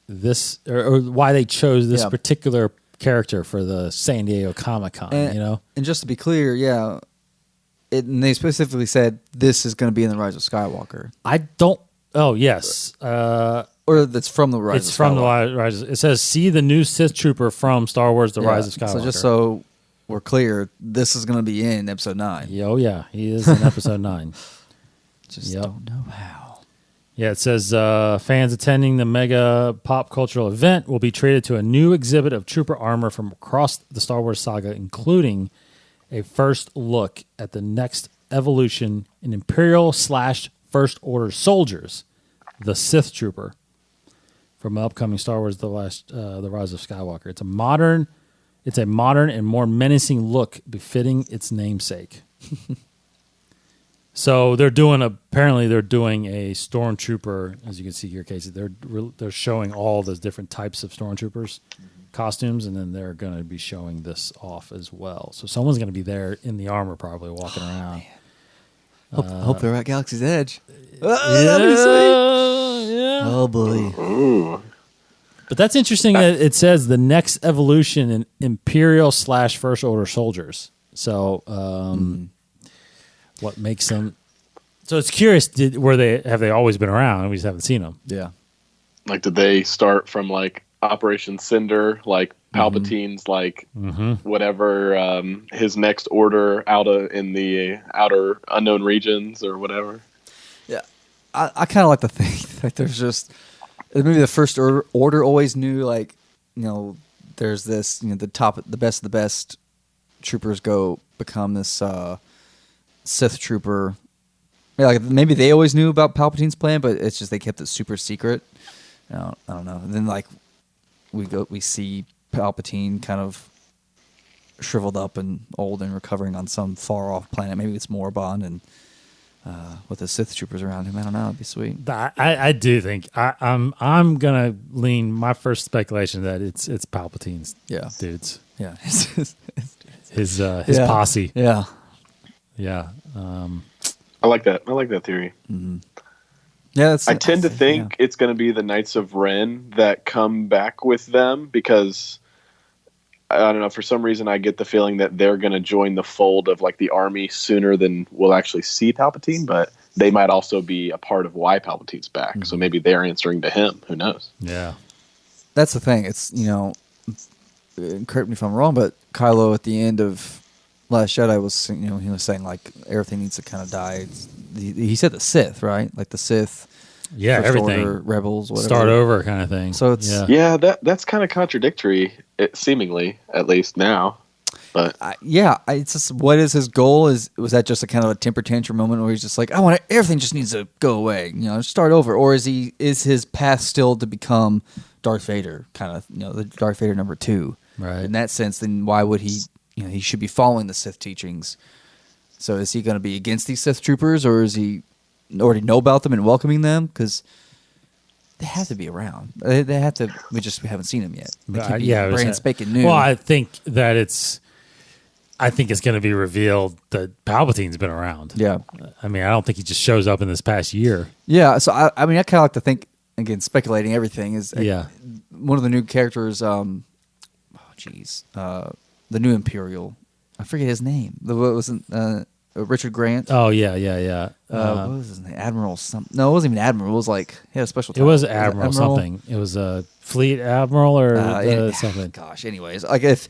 this or why they chose this particular character for the San Diego ComicCon, And just to be clear, and they specifically said this is going to be in the Rise of Skywalker. Oh yes, or that's from the Rise. It's from the Rise. It says, "See the new Sith Trooper from Star Wars: The Rise of Skywalker." So just so we're clear, this is going to be in Episode 9. Oh yeah, he is in Episode 9. Just don't know how. Yeah, it says fans attending the mega pop cultural event will be treated to a new exhibit of trooper armor from across the Star Wars saga, including a first look at the next evolution in Imperial/First Order soldiers, the Sith Trooper, from the upcoming Star Wars: The Rise of Skywalker. It's a modern and more menacing look befitting its namesake. So apparently they're doing a stormtrooper, as you can see here, Casey. They're showing all those different types of stormtroopers costumes, and then they're going to be showing this off as well. So someone's going to be there in the armor, probably walking around. Hope they're at Galaxy's Edge. Yeah. Oh boy. Ooh. But that's interesting that it says the next evolution in Imperial/First Order soldiers. So. What makes them? So it's curious. Have they always been around? We just haven't seen them. Yeah. Like, did they start from like Operation Cinder, like Palpatine's, whatever his next order in the outer unknown regions or whatever? Yeah, I kind of like to think like there's just maybe the First Order always knew there's this the best of the best troopers go become this. Sith Trooper. Maybe they always knew about Palpatine's plan, but it's just they kept it super secret. I don't know. And then we see Palpatine kind of shriveled up and old and recovering on some far off planet. Maybe it's Morabond and with the Sith Troopers around him. I don't know. It'd be sweet. I do think I'm gonna lean my first speculation that it's Palpatine's dudes. Yeah, his posse. Yeah. Yeah, I like that. I like that theory. Mm-hmm. Yeah, I tend to think it's going to be the Knights of Ren that come back with them because I don't know. For some reason, I get the feeling that they're going to join the fold of like the army sooner than we'll actually see Palpatine. But they might also be a part of why Palpatine's back. Mm-hmm. So maybe they're answering to him. Who knows? Yeah, that's the thing. It's correct me if I'm wrong, but Kylo at the end of Last Jedi was, he was saying like everything needs to kind of die. He said the Sith, right? Like the Sith, First everything, Order, rebels, whatever. Start over kind of thing. So it's that's kind of contradictory, seemingly at least now. But it's just what is his goal? Was that just a kind of a temper tantrum moment where he's just like, everything just needs to go away, start over, or is his path still to become Darth Vader, kind of the Darth Vader number 2? Right. In that sense, then why would he? He should be following the Sith teachings. So is he going to be against these Sith troopers, or is he already know about them and welcoming them? Because they have to be around. They have to. We haven't seen them yet. They can't be brand spanking new. Well, I think it's going to be revealed that Palpatine's been around. Yeah. I mean, I don't think he just shows up in this past year. Yeah. So I kind of like to think, again, speculating everything is. One of the new characters. the new Imperial. I forget his name. What wasn't Richard Grant? Oh yeah. What was his name? Admiral something. No, it wasn't even Admiral. It was like he had a special title. It was Admiral something. It was a Fleet Admiral or something. Gosh, anyways, like if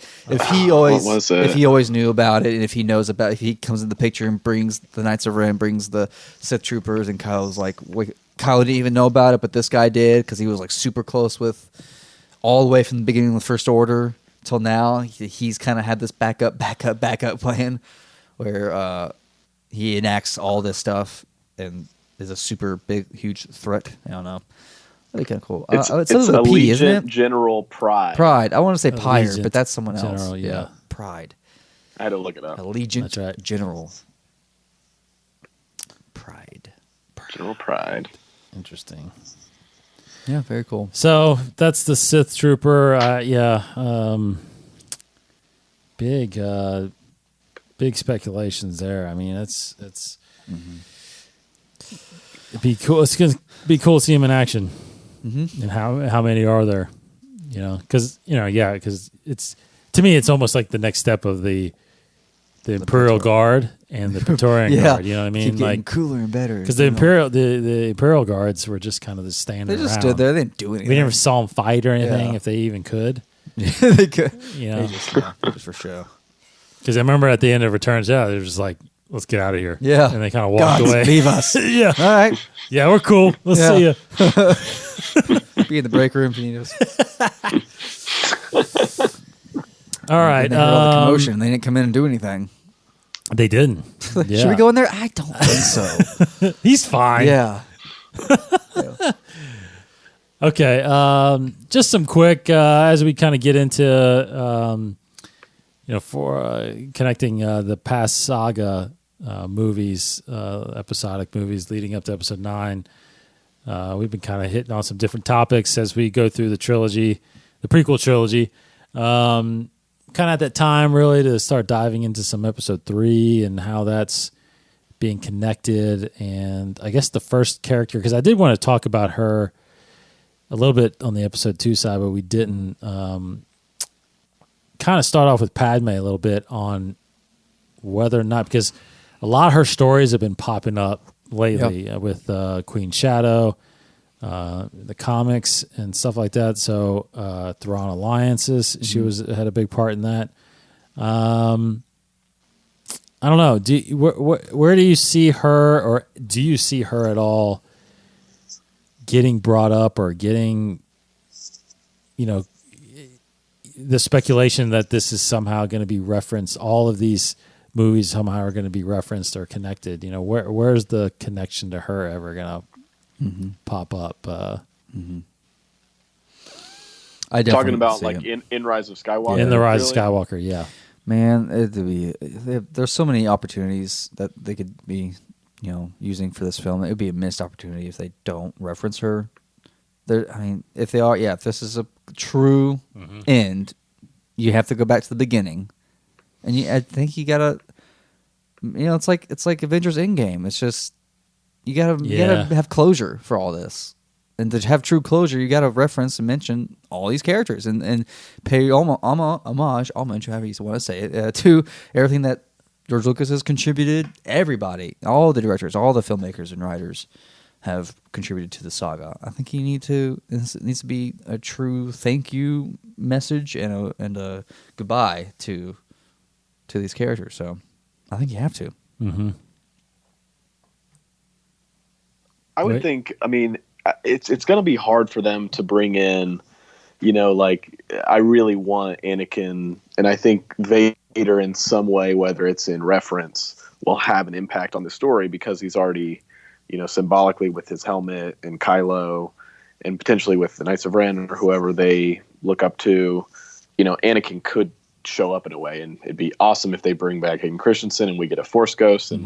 he always knew about it, and if he knows about it, if he comes in the picture and brings the Knights of Ren, brings the Sith Troopers, and Kyle's like, Kyle didn't even know about it, but this guy did because he was like super close with all the way from the beginning of the First Order till now. He's kind of had this backup plan where he enacts all this stuff and is a super big, huge threat. I don't know. That'd be kind of cool. It's a P, isn't it? General Pride. Pride. I want to say Pyre, but that's someone else. General, yeah. Pride. I had to look it up. Allegiant That's right. General. Pride. General Pride. Interesting. Yeah, very cool. So that's the Sith Trooper. Big speculations there. I mean, it's it'd be cool. It's gonna be cool to see him in action. Mm-hmm. And how many are there? Because it's, to me, it's almost like the next step of the Imperial Guard and the Praetorian Guard. You know what I mean? Keep getting cooler and better. Because the Imperial Guards were just kind of the standing. They just around. stood there. They didn't do anything. We never saw them fight or anything, if they even could. They could. They just for show. Because I remember at the end of Returns, they were just like, let's get out of here. Yeah. And they kind of walked away. Leave us. Yeah. All right. Yeah, we're cool. Let's see you. Be in the break room if you need us. All right. They heard all the commotion. They didn't come in and do anything. They didn't. Yeah. Should we go in there? I don't think so. He's fine. Yeah. Okay. Just some quick, as we kind of get into, for connecting the past saga movies, episodic movies leading up to episode 9. We've been kind of hitting on some different topics as we go through the trilogy, the prequel trilogy. Kind of at that time, really, to start diving into some episode 3 and how that's being connected. And I guess the first character, because I did want to talk about her a little bit on the episode 2 side, but we didn't. Kind of start off with Padme a little bit on whether or not, because a lot of her stories have been popping up lately with Queen Shadow, the comics and stuff like that. So Thrawn Alliances, she had a big part in that. I don't know. Where do you see her, or do you see her at all getting brought up or getting, the speculation that this is somehow going to be referenced? All of these movies somehow are going to be referenced or connected. Where's the connection to her ever going to pop up? I definitely talking about like in Rise of Skywalker. In the Rise of Skywalker, yeah. Man, there's so many opportunities that they could be, using for this film. It would be a missed opportunity if they don't reference her. If they are, if this is a true end, you have to go back to the beginning, and I think you gotta, it's like Avengers Endgame. It's just you gotta have closure for all this, and to have true closure, you gotta reference and mention all these characters and pay homage, however you want to say it, to everything that George Lucas has contributed. Everybody, all the directors, all the filmmakers and writers have contributed to the saga. I think it needs to be a true thank you message and a goodbye to these characters. So I think you have to. Mm-hmm. I would think. I mean, it's going to be hard for them to bring in. I really want Anakin, and I think Vader in some way, whether it's in reference, will have an impact on the story because he's already, symbolically with his helmet and Kylo, and potentially with the Knights of Ren or whoever they look up to, Anakin could show up in a way, and it'd be awesome if they bring back Hayden Christensen and we get a Force Ghost, and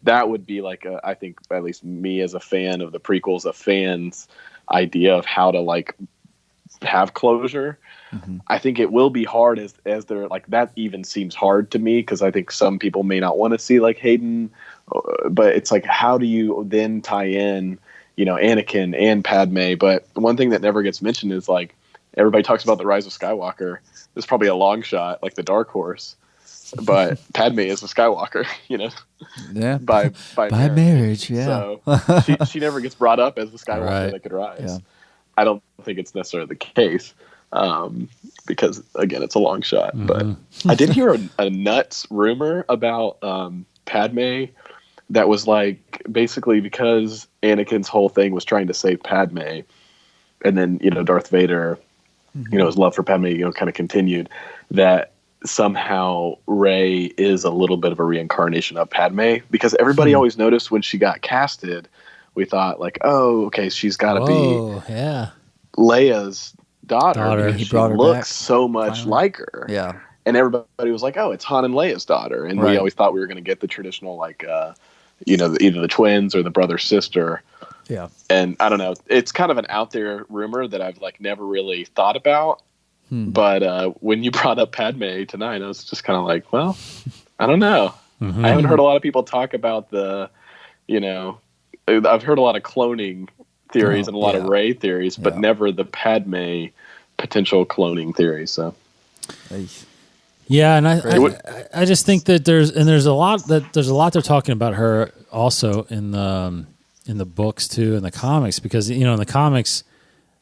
that would be like I think at least me as a fan of the prequels, a fan's idea of how to have closure. I think it will be hard as they're that even seems hard to me because I think some people may not want to see Hayden, but it's how do you then tie in Anakin and Padme? But one thing that never gets mentioned is everybody talks about the Rise of Skywalker. It's probably a long shot, like the dark horse. But Padme is a Skywalker, Yeah. by marriage, yeah. So she never gets brought up as the Skywalker that could rise. Yeah. I don't think it's necessarily the case, because again, it's a long shot. Mm-hmm. But I did hear a nuts rumor about Padme that was like basically because Anakin's whole thing was trying to save Padme, and then Darth Vader, his love for Padme, kind of continued, that somehow Rey is a little bit of a reincarnation of Padme, because everybody always noticed when she got casted, we thought like, oh, okay, she's got to be Leia's daughter. He she brought her looks back, so much finally. like her. Yeah. And everybody was like, oh, it's Han and Leia's daughter. And we always thought we were going to get the traditional, like, either the twins or the brother-sister. Yeah. And I don't know. It's kind of an out there rumor that I've like never really thought about. But when you brought up Padme tonight, I was just kind of like, well, I don't know. Mm-hmm. I haven't heard a lot of people talk about I've heard a lot of cloning theories and a lot of Rey theories, but never the Padme potential cloning theories. So. Yeah, and I just think that there's a lot they're talking about her also in the books too, in the comics, because in the comics,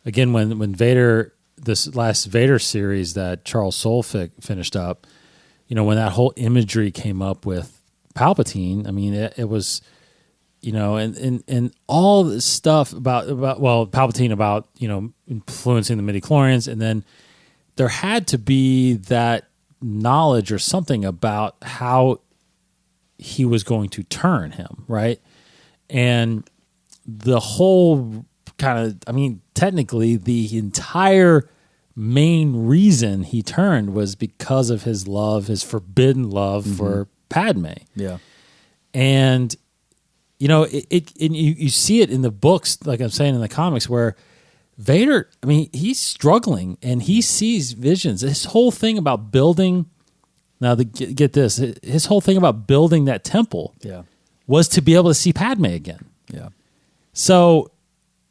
again, when Vader, this last Vader series that Charles Soule finished up, when that whole imagery came up with Palpatine, I mean it was, and all this stuff about Palpatine, about influencing the midichlorians, and then there had to be that knowledge or something about how he was going to turn him, right? And the whole technically the entire main reason he turned was because of his forbidden love for Padme. Yeah. And you see it in the books, like I'm saying, in the comics, where Vader, I mean, he's struggling and he sees visions. His whole thing about building, get this, his whole thing about building that temple was to be able to see Padme again. Yeah. So,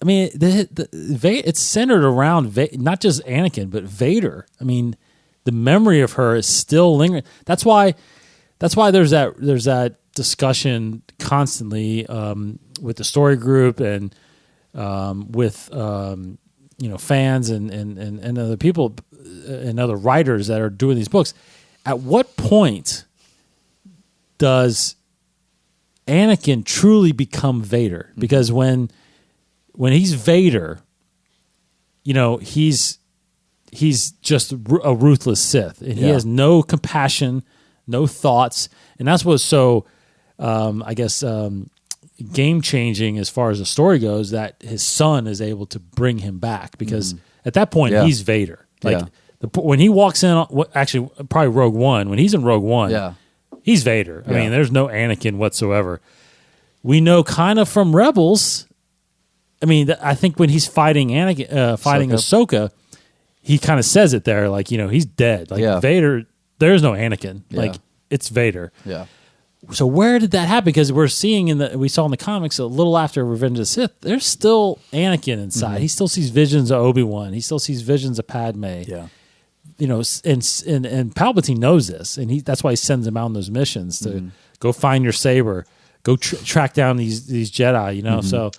I mean, it's centered around not just Anakin, but Vader. I mean, the memory of her is still lingering. That's why there's that discussion constantly with the story group and with fans and other people and other writers that are doing these books. At what point does Anakin truly become Vader? Because when he's Vader, he's just a ruthless Sith, and he has no compassion, no thoughts, and that's what's so game changing as far as the story goes, that his son is able to bring him back, because at that point he's Vader. When he walks in, actually probably Rogue One, when he's in Rogue One, he's Vader. I mean, there's no Anakin whatsoever. We know kind of from Rebels. I mean, I think when he's fighting Ahsoka, he kind of says it there, like, he's dead. Like Vader, there's no Anakin. Like, it's Vader. Yeah. So where did that happen? Because we saw in the comics a little after Revenge of the Sith, there's still Anakin inside. He still sees visions of Obi-Wan. He still sees visions of Padme. Yeah. And Palpatine knows this, and that's why he sends him out on those missions to go find your saber, go track down these Jedi. So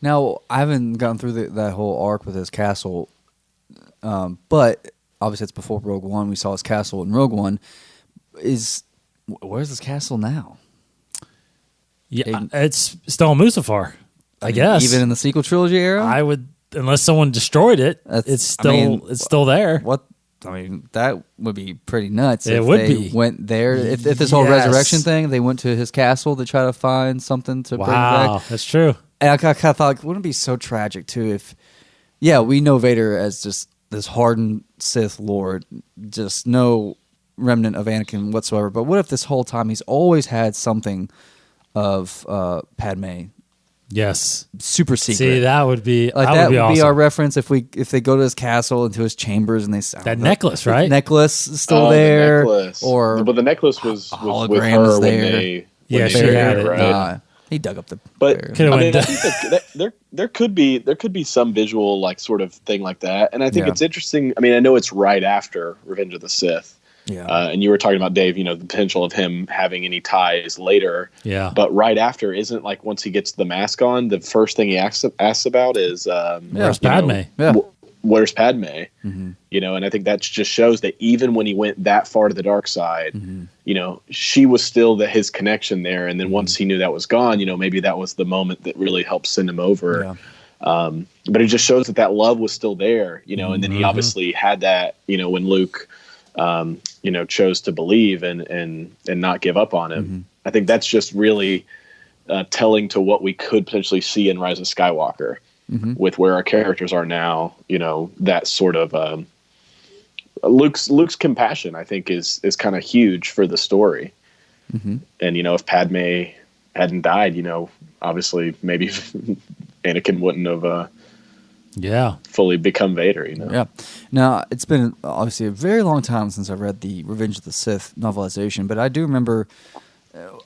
now I haven't gone through that whole arc with his castle, but obviously it's before Rogue One. We saw his castle in Rogue One. Where's this castle now? Yeah, it's still on Mustafar, I guess. Even in the sequel trilogy era, I would, unless someone destroyed it. It's still there. What? I mean, that would be pretty nuts. It if would they be. Went there. If this whole resurrection thing, they went to his castle to try to find something to bring back. Wow, that's true. And I kind of thought, wouldn't it be so tragic too if, we know Vader as just this hardened Sith Lord, just no remnant of Anakin whatsoever. But what if this whole time he's always had something of Padme? Yes, super secret. See, that would be like that would be awesome. Our reference if they go to his castle, into his chambers, and they that necklace, right? Necklace is still there, the necklace. Or but the necklace was with her there. when she had it, right? He dug up the. But I mean, I think that there could be some visual like sort of thing like that, and I think it's interesting. I mean, I know it's right after Revenge of the Sith. Yeah. And you were talking about, Dave, the potential of him having any ties later. Yeah. But right after, isn't like once he gets the mask on, the first thing he asks about is where's Padme? Where's Padme? Mm-hmm. And I think that just shows that even when he went that far to the dark side, she was still his connection there. And then once he knew that was gone, maybe that was the moment that really helped send him over. Yeah. But it just shows that love was still there, and then he obviously had that, when Luke chose to believe and not give up on him. Mm-hmm. I think that's just really telling to what we could potentially see in Rise of Skywalker with where our characters are now. That sort of Luke's compassion, I think, is kind of huge for the story. Mm-hmm. And if Padme hadn't died, obviously maybe Anakin wouldn't have. Fully become Vader, Yeah. Now, it's been obviously a very long time since I read the Revenge of the Sith novelization, but I do remember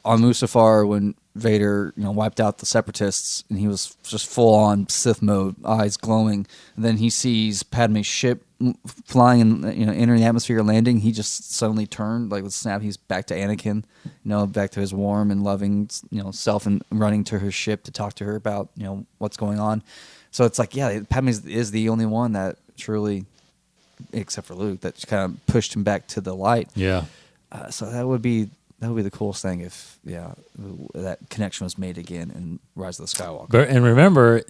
on Mustafar when Vader, wiped out the Separatists and he was just full on Sith mode, eyes glowing. And then he sees Padme's ship flying and entering the atmosphere, landing. He just suddenly turned, like with a snap. He's back to Anakin, back to his warm and loving, self, and running to her ship to talk to her about what's going on. So it's like, Padme is the only one that truly, except for Luke, that kind of pushed him back to the light. Yeah. So that would be the coolest thing if that connection was made again in Rise of the Skywalker. And remember,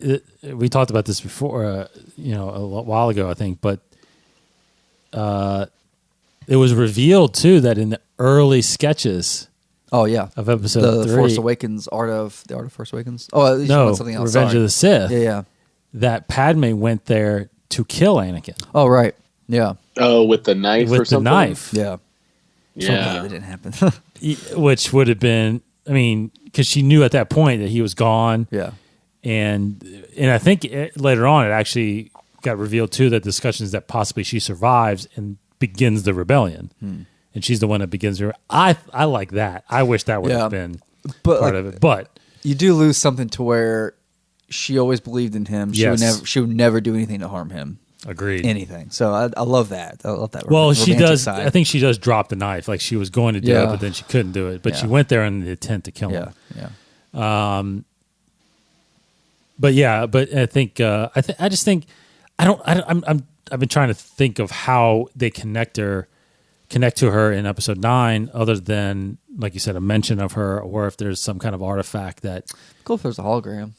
we talked about this before, a while ago, I think, but it was revealed too that in the early sketches. Oh yeah, of episode the 3, Force Awakens, the Art of Force Awakens. Oh no, something else. Revenge of the Sith. Yeah. That Padme went there to kill Anakin. Oh right, yeah. Oh, with the knife or something. With the knife, yeah. Yeah, that didn't happen. Which would have been, because she knew at that point that he was gone. Yeah, and I think later on it actually got revealed too that discussions that possibly she survives and begins the rebellion, and she's the one that begins her. I like that. I wish that would have been part of it, but you do lose something to where she always believed in him. She would never do anything to harm him. Agreed. Anything. So I love that. I love that. Well, she does. Side. I think she does drop the knife. Like she was going to do it, but then she couldn't do it. But she went there in the intent to kill him. Yeah. But I think I just think I've been trying to think of how they connect to her in episode 9, other than, like you said, a mention of her, or if there's some kind of artifact that. Cool if there's a hologram.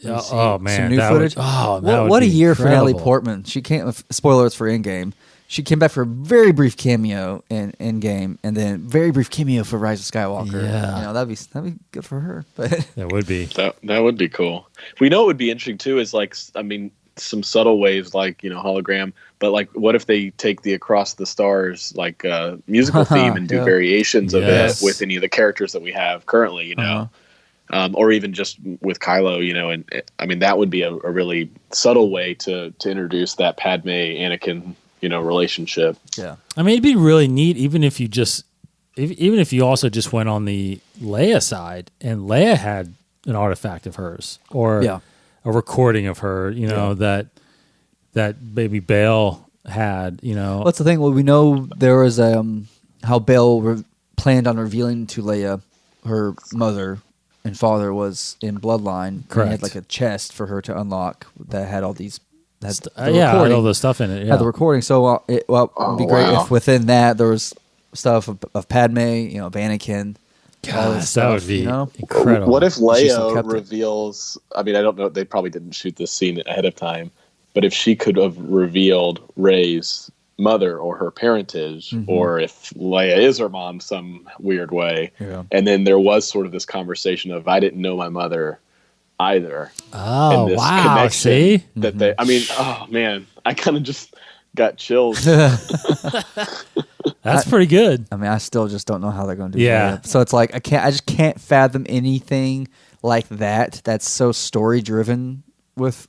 Oh man, some new footage. What a year for Natalie Portman. She came. Spoilers for Endgame. She came back for a very brief cameo in Endgame, and then very brief cameo for Rise of Skywalker. Yeah, that'd be good for her. But that would be that would be cool. We know it would be interesting too. Is like, some subtle ways like hologram, but like, what if they take the Across the Stars like musical theme and do variations of it with any of the characters that we have currently? Or even just with Kylo, and that would be a really subtle way to introduce that Padme Anakin, relationship. Yeah, it'd be really neat, even if you also just went on the Leia side, and Leia had an artifact of hers, or a recording of her, that maybe Bail had, What's the thing? Well, we know there was how Bail planned on revealing to Leia her mother and father was in Bloodline. Correct. He had like a chest for her to unlock that had all these. Had all the stuff in it. Yeah. Had the recording. So it'd be great if within that there was stuff of Padme, of Anakin. Gosh, that would be incredible. What if Leia reveals? I don't know. They probably didn't shoot this scene ahead of time, but if she could have revealed Rey's mother or her parentage, or if Leia is her mom some weird way, and then there was sort of this conversation of, I didn't know my mother either. Oh, and this wow! connection See that they. Oh man, I kind of just got chills. That's pretty good. I still just don't know how they're going to do that. So it's like I just can't fathom anything like that. That's so story driven with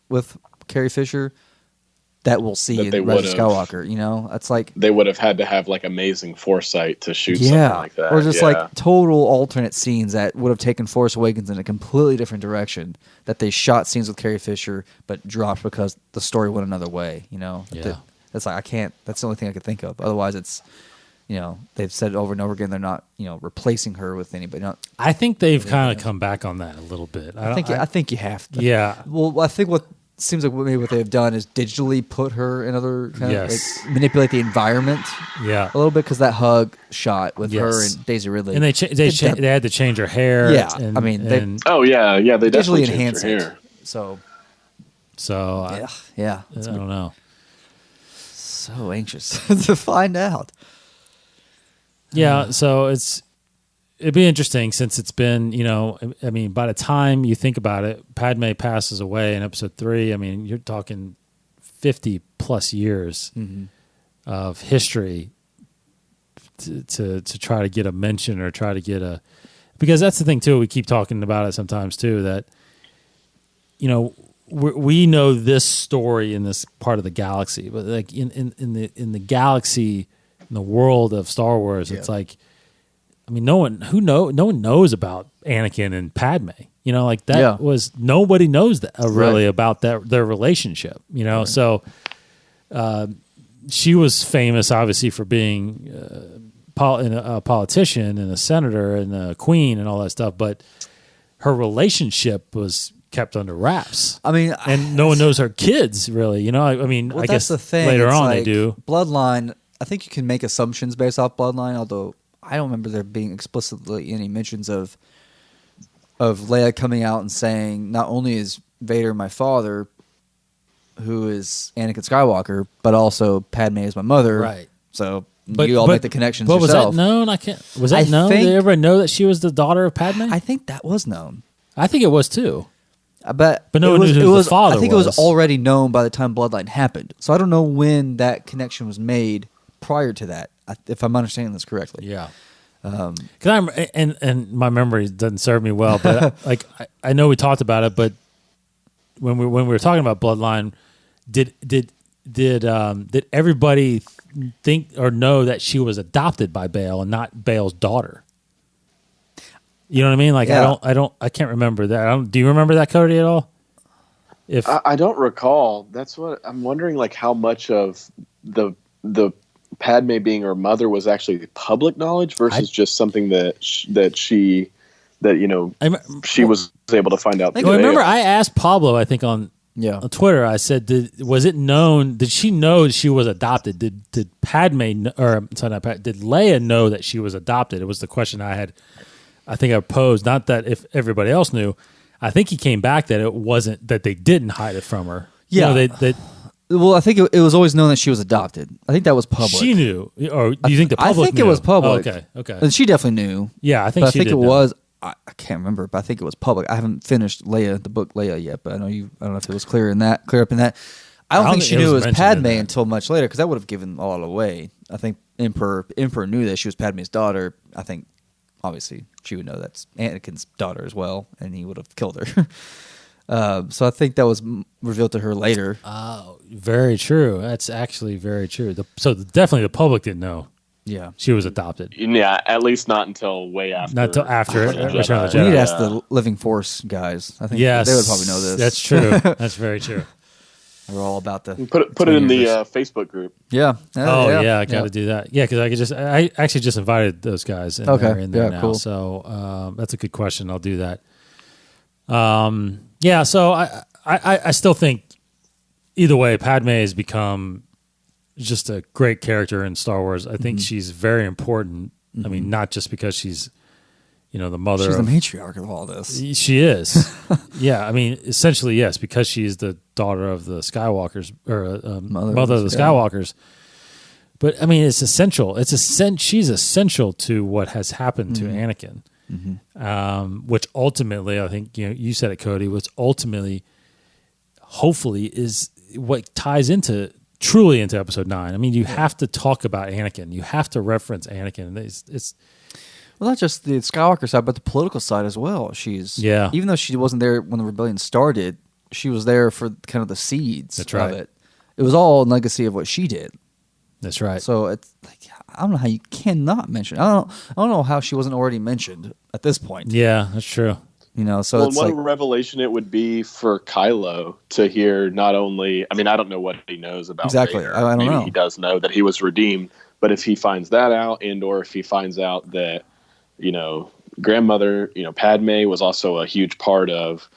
Carrie Fisher. that we'll see in Rise of Skywalker. You know, it's like they would have had to have like amazing foresight to shoot something like that, or just like total alternate scenes that would have taken Force Awakens in a completely different direction. That they shot scenes with Carrie Fisher, but dropped because the story went another way. You know, that's like I can't. That's the only thing I could think of. Otherwise, it's they've said it over and over again. They're not replacing her with anybody. I think they've kind of come back on that a little bit. I think you have to. Yeah. Well, I think what seems like maybe what they've done is digitally put her in other kind of like manipulate the environment. Yeah. A little bit because that hug shot with her and Daisy Ridley, and they had to change her hair. Yeah. And, I mean, they digitally enhanced her it. hair. So I don't know. So anxious to find out. Yeah, so it'd be interesting since it's been, I mean, by the time you think about it, Padme passes away in episode 3. I mean, you're talking 50 plus years of history to try to get a mention or try to get because that's the thing too. We keep talking about it sometimes too, that, we know this story in this part of the galaxy, but like in the galaxy, in the world of Star Wars, it's like, I mean, no one knows about Anakin and Padme. Like that was nobody knows that really about their relationship. Right. So she was famous, obviously, for being a politician and a senator and a queen and all that stuff. But her relationship was kept under wraps. I mean, and no one knows her kids really. I mean, I guess the thing. Later on like they do. Bloodline. I think you can make assumptions based off Bloodline, although I don't remember there being explicitly any mentions of Leia coming out and saying, not only is Vader my father, who is Anakin Skywalker, but also Padme is my mother. Right. So you all make the connections yourself. Was that known? Was that known? Did everybody know that she was the daughter of Padme? I think that was known. I think it was too. But no one knew who the father was. I think it was already known by the time Bloodline happened. So I don't know when that connection was made prior to that, if I'm understanding this correctly. Yeah. Because and my memory doesn't serve me well, but like I know we talked about it, but when we were talking about Bloodline, did everybody think or know that she was adopted by Bail and not Bail's daughter? You know what I mean? Like I can't remember that. Do you remember that, Cody, at all? If I don't recall, that's what I'm wondering. Like how much of the Padme being her mother was actually public knowledge versus just something that she was able to find out. I remember I asked Pablo, I think on Twitter, I said, was it known? Did she know she was adopted? Did Padme or sorry, not Padme, did Leia know that she was adopted? It was the question I had. I think I posed. Not that if everybody else knew. I think he came back that it wasn't that they didn't hide it from her. Yeah, well, I think it was always known that she was adopted. I think that was public. She knew, or do you think the public? I think knew? It was public. Oh, okay. And she definitely knew. Yeah, I think. But I think it was. I can't remember, but I think it was public. I haven't finished the book Leia yet, but I don't know if it was clear up in that. I don't think she knew it was Padme until much later, because that would have given a lot away. I think Emperor knew that she was Padme's daughter. I think obviously she would know that's Anakin's daughter as well, and he would have killed her. So I think that was revealed to her later. Oh, very true. That's actually very true. So definitely the public didn't know. Yeah, she was adopted. Yeah, at least not until way after. Not until after Return of the Jedi. We need to ask the Living Force guys. I think they would probably know this. That's true. That's very true. We're all about the put it in the Facebook group. Yeah. I got to do that. Yeah, because I actually just invited those guys. And they're in there now. Cool. So that's a good question. I'll do that. So I still think either way, Padme has become just a great character in Star Wars. I think she's very important. I mean, not just because she's, the mother. She's the matriarch of all this. She is. Yeah, I mean, essentially, yes, because she's the daughter of the Skywalkers, or mother of the Skywalkers. But I mean, it's essential. She's essential to what has happened to Anakin. Which ultimately, I think you said it, Cody. Which ultimately, hopefully, is what ties truly into Episode 9. I mean, you have to talk about Anakin. You have to reference Anakin. It's well, not just the Skywalker side, but the political side as well. Even though she wasn't there when the rebellion started, she was there for kind of the seeds of it. it was all a legacy of what she did. That's right. So it's like, I don't know how you cannot mention. I don't know how she wasn't already mentioned at this point. Yeah, that's true. You know, so well, it's what like a revelation it would be for Kylo to hear not only. I mean, I don't know what he knows about exactly. Vader. I don't Maybe know. he does know that he was redeemed, but if he finds that out, or if he finds out that, you know, grandmother, you know, Padme was also a huge part of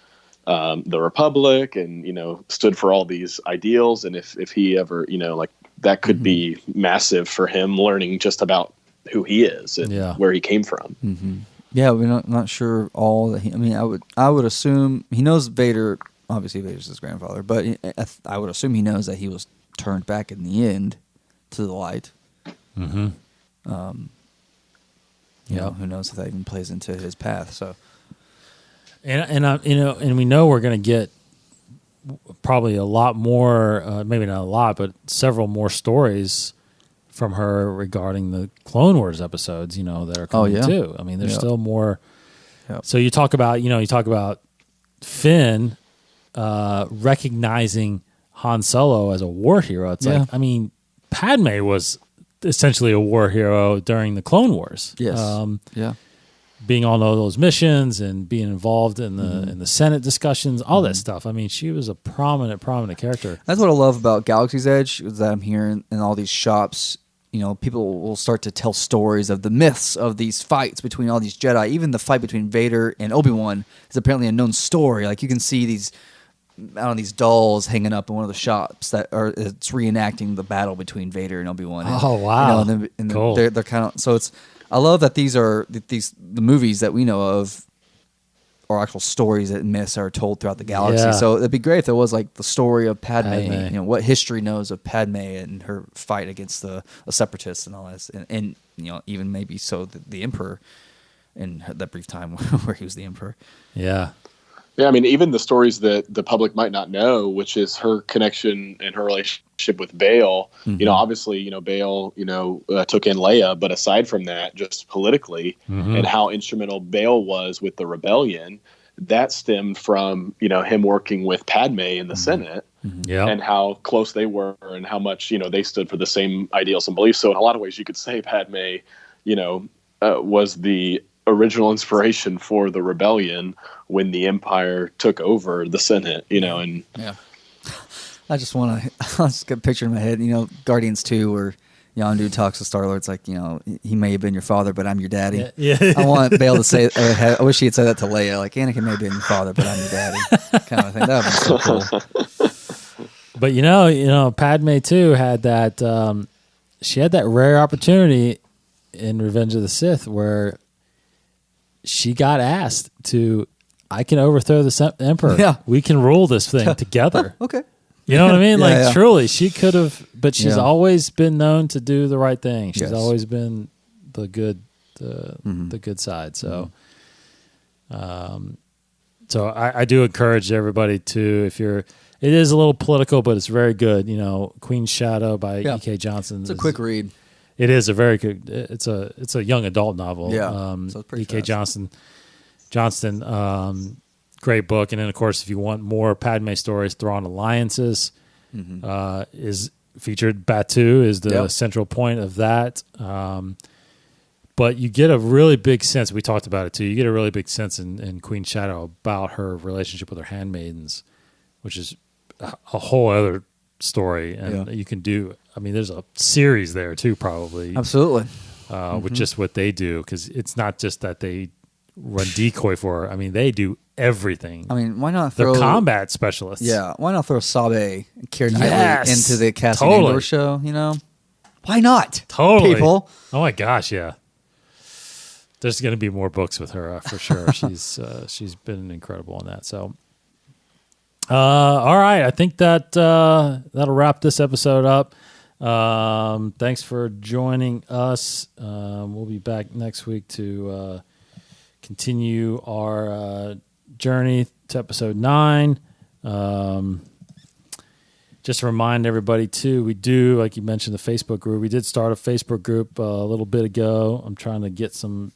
the Republic, and you know, stood for all these ideals, and if he ever, you know, like that could be massive for him, learning just about who he is and where he came from. Mm-hmm. Yeah, we're not sure all that. I mean, I would assume he knows Vader. Obviously, Vader's his grandfather, but I would assume he knows that he was turned back in the end to the light. Mm-hmm. You know, who knows if that even plays into his path? So, and you know, and we know we're going to get probably a lot more, maybe not a lot, but several more stories from her regarding the Clone Wars episodes, you know, that are coming too. I mean, there's still more. Yep. So you talk about Finn recognizing Han Solo as a war hero. It's like, I mean, Padme was essentially a war hero during the Clone Wars. Yes. Being on all those missions and being involved in the Senate discussions, all that stuff. I mean, she was a prominent character. That's what I love about Galaxy's Edge, is that I'm hearing in all these shops, you know, people will start to tell stories of the myths of these fights between all these Jedi. Even the fight between Vader and Obi-Wan is apparently a known story. Like, you can see these, I don't know, these dolls hanging up in one of the shops that are, it's reenacting the battle between Vader and Obi-Wan. Oh, wow. You know, and cool. They're kind of, so it's, I love that the movies that we know of are actual stories that myths are told throughout the galaxy. Yeah. So it'd be great if there was like the story of Padme. You know, what history knows of Padme and her fight against the separatists and all this, and you know, even maybe so the Emperor in that brief time where he was the Emperor. Yeah, I mean, even the stories that the public might not know, which is her connection and her relationship with Bail. You know, obviously, you know, Bail, you know, took in Leia, but aside from that, just politically and how instrumental Bail was with the rebellion, that stemmed from, you know, him working with Padme in the Senate and how close they were and how much, you know, they stood for the same ideals and beliefs. So in a lot of ways, you could say Padme, you know, was the original inspiration for the rebellion when the Empire took over the Senate, you know, and I just want to, I just get a picture in my head, you know, Guardians 2 where Yondu talks to Star-Lord. It's like, you know, he may have been your father, but I'm your daddy. Yeah. I want Bail to say, I wish he had said that to Leia, like, Anakin may have been your father, but I'm your daddy, kind of thing. That would be so cool. But you know, Padme too had that. She had that rare opportunity in Revenge of the Sith where she got asked to, I can overthrow the Emperor. Yeah. We can rule this thing together. Okay. You know what I mean? Yeah, truly, she could have, but she's always been known to do the right thing. She's always been the good, the good side. So, so I do encourage everybody to, if you're, it is a little political, but it's very good. You know, Queen's Shadow by E.K. Johnson. It's a quick read. It is a very good. It's a young adult novel. Yeah, so it's pretty E.K. fast. Johnston, great book. And then of course, if you want more Padme stories, Thrawn Alliances is featured. Batu is the central point of that. But you get a really big sense. We talked about it too. You get a really big sense in Queen Shadow about her relationship with her handmaidens, which is a whole other story. And you can do. I mean, there's a series there too, probably. Absolutely. With just what they do, because it's not just that they run decoy for her. I mean, they do everything. I mean, why not throw... They're combat specialists. Yeah, why not throw Sabe and Keira Knightley into the Cassian Andor show, you know? Why not? Totally. People. Oh my gosh, yeah. There's going to be more books with her for sure. She's been incredible in that. So, all right, I think that that'll wrap this episode up. Thanks for joining us. We'll be back next week to continue our journey to episode 9. Just to remind everybody too, we do, like you mentioned, the Facebook group. We did start a Facebook group a little bit ago. I'm trying to get some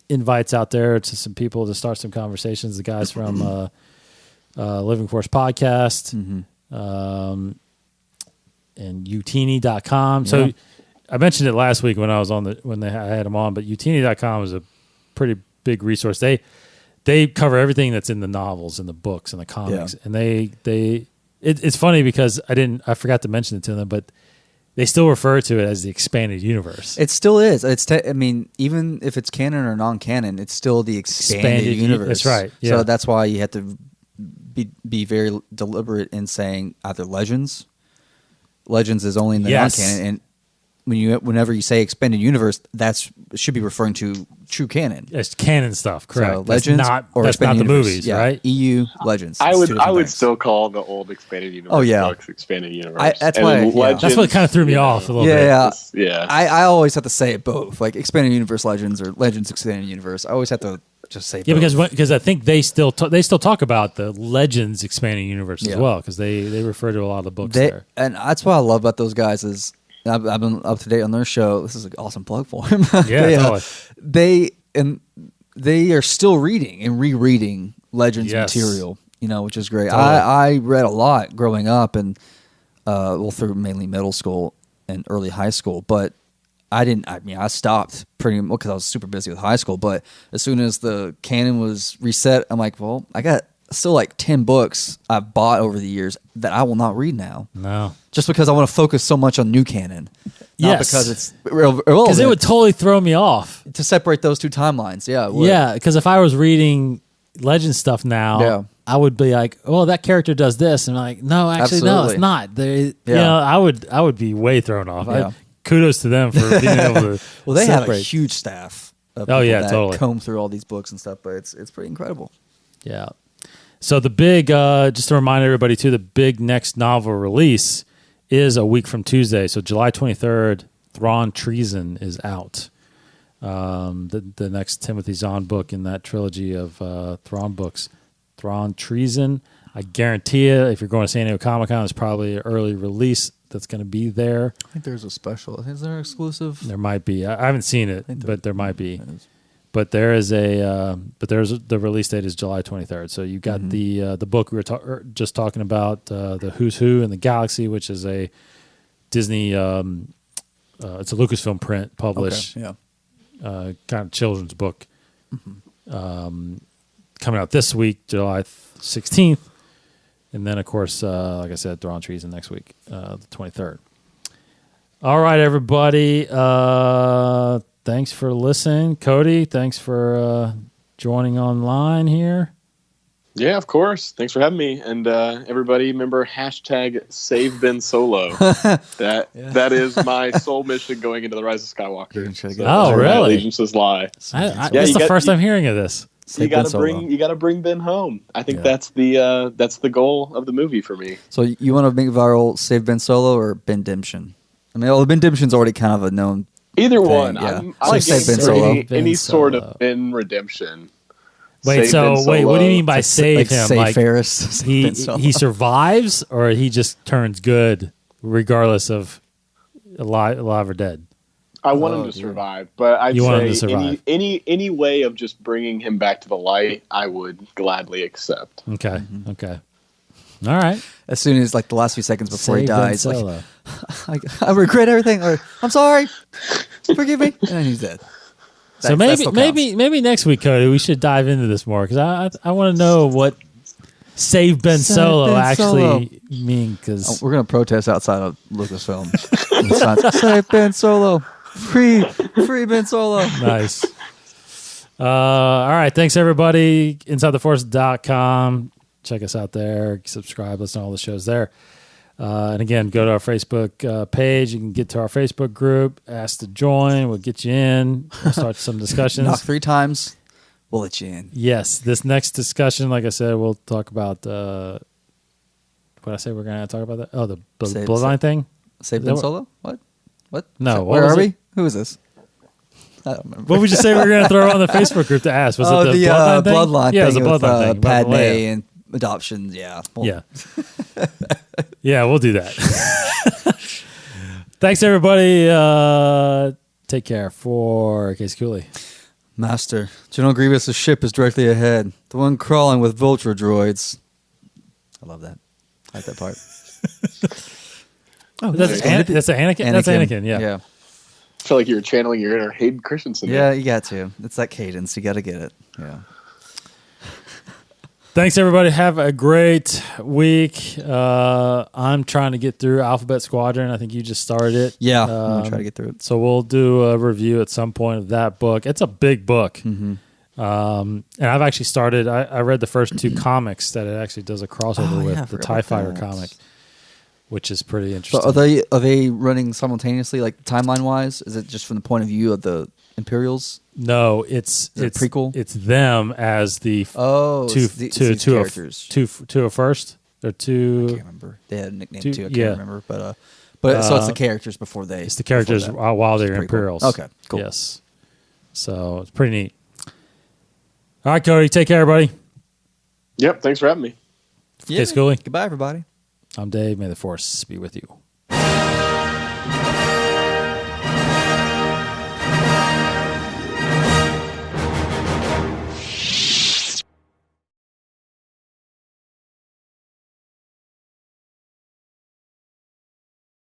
invites out there to some people to start some conversations. The guys from Living Force Podcast, and utini.com. So I mentioned it last week when I was on I had them on, but utini.com is a pretty big resource. They cover everything that's in the novels and the books and the comics, and it's funny because I forgot to mention it to them, but they still refer to it as the expanded universe. It still is. I mean, even if it's canon or non-canon, it's still the expanded universe. That's right. Yeah. So that's why you have to be very deliberate in saying either Legends. Legends is only in the non-canon, and whenever you say expanded universe, should be referring to true canon. It's canon stuff, correct? So Legends that's not the movies, right? EU Legends. I would still call the old expanded universe books expanded universe. That's what kind of threw me off a little bit. Yeah. I always have to say it both, like expanded universe Legends or Legends expanded universe. I always have to just say both. Because I think they still talk about the Legends expanding universe as well, because they refer to a lot of the books there. And that's what I love about those guys is I've been up to date on their show. This is an awesome plug for them. Yeah, totally. They are still reading and rereading Legends material, which is great. Totally. I read a lot growing up and through mainly middle school and early high school, but I stopped pretty much because I was super busy with high school. But as soon as the canon was reset, I'm like, well, I got still like 10 books I've bought over the years that I will not read now. No. Just because I want to focus so much on new canon. Not because it's irrelevant. Because it would totally throw me off. To separate those two timelines, Yeah, because if I was reading Legend stuff now, I would be like, oh, that character does this. And I'm like, no, actually, no, it's not. I would be way thrown off. Yeah. Kudos to them for being able to well, they have a huge staff of people that totally comb through all these books and stuff, but it's pretty incredible. Yeah. So the big, just to remind everybody too, the big next novel release is a week from Tuesday. So July 23rd, Thrawn Treason is out. The next Timothy Zahn book in that trilogy of Thrawn books, Thrawn Treason. I guarantee you, if you're going to San Diego ComicCon, it's probably an early release that's going to be there. I think there's a special. Is there an exclusive? There might be. I haven't seen it, but there might be. But there's the release date is July 23rd. So you got the book we were just talking about, the Who's Who in the Galaxy, which is a Disney, it's a Lucasfilm print published, kind of children's book, coming out this week, July 16th, and then of course, like I said, Thrawn Treason next week, the 23rd. All right, everybody. Thanks for listening. Cody, thanks for joining online here. Yeah, of course. Thanks for having me. And everybody, remember #Save Ben Solo. That is my sole mission going into the Rise of Skywalker. Oh, really? Allegiances lie. This is the first I'm hearing of this. You got to bring Ben home. I think that's the goal of the movie for me. So you want to make viral Save Ben Solo or Ben Dimtion? I mean, well, Ben Dimtion's already kind of a known. Either one. Yeah. I like any sort of Ben redemption. Wait, what do you mean by save him? Save Ferris. He survives, or he just turns good regardless of alive or dead? I want him to survive, but I'd say any way of just bringing him back to the light, I would gladly accept. Okay, okay. All right. As soon as like the last few seconds before he dies, like I regret everything, or I'm sorry, forgive me, and then he's dead. So maybe next week, Cody, we should dive into this more because I want to know what Save Ben Solo actually mean. Because we're gonna protest outside of Lucasfilm. Save Ben Solo, free Ben Solo. Nice. All right, thanks everybody. InsideTheForce.com. Check us out there. Subscribe. Listen to all the shows there. And again, go to our Facebook page. You can get to our Facebook group. Ask to join. We'll get you in. We'll start some discussions. Knock 3 times. We'll let you in. Yes. This next discussion, like I said, we'll talk about what I say we're going to talk about that. Oh, the Bloodline thing? Save Ben Solo? What? No. Where are we? Who is this? I don't remember. What would you say we were going to throw on the Facebook group to ask? Was it the Bloodline thing? Bloodline yeah, thing. It was a Bloodline thing. Padme and adoption, yeah. Yeah. Yeah, we'll do that. Thanks, everybody. Take care. For Case Cooley. Master, General Grievous' ship is directly ahead. The one crawling with Vulture droids. I love that. I like that part. Oh, that's Anakin. That's Anakin. Yeah. I feel like you're channeling your inner Hayden Christensen. Yeah, you got to. It's that cadence. You got to get it. Yeah. Thanks, everybody. Have a great week. I'm trying to get through Alphabet Squadron. I think you just started it. Yeah, I'm going to try to get through it. So we'll do a review at some point of that book. It's a big book. Mm-hmm. And I've actually started, I read the first 2 comics that it actually does a crossover with, the TIE Fighter comic, which is pretty interesting. So are they running simultaneously, like timeline-wise? Is it just from the point of view of the Imperials? No, it's prequel. It's them as the two characters. Two of first or two. I can't remember. They had a nickname too. I can't remember, but so it's the characters before they. It's the characters while they're Imperials. Okay, cool. Yes, so it's pretty neat. All right, Cody. Take care, everybody. Yep. Thanks for having me. Okay, Schoolie. Goodbye, everybody. I'm Dave. May the Force be with you.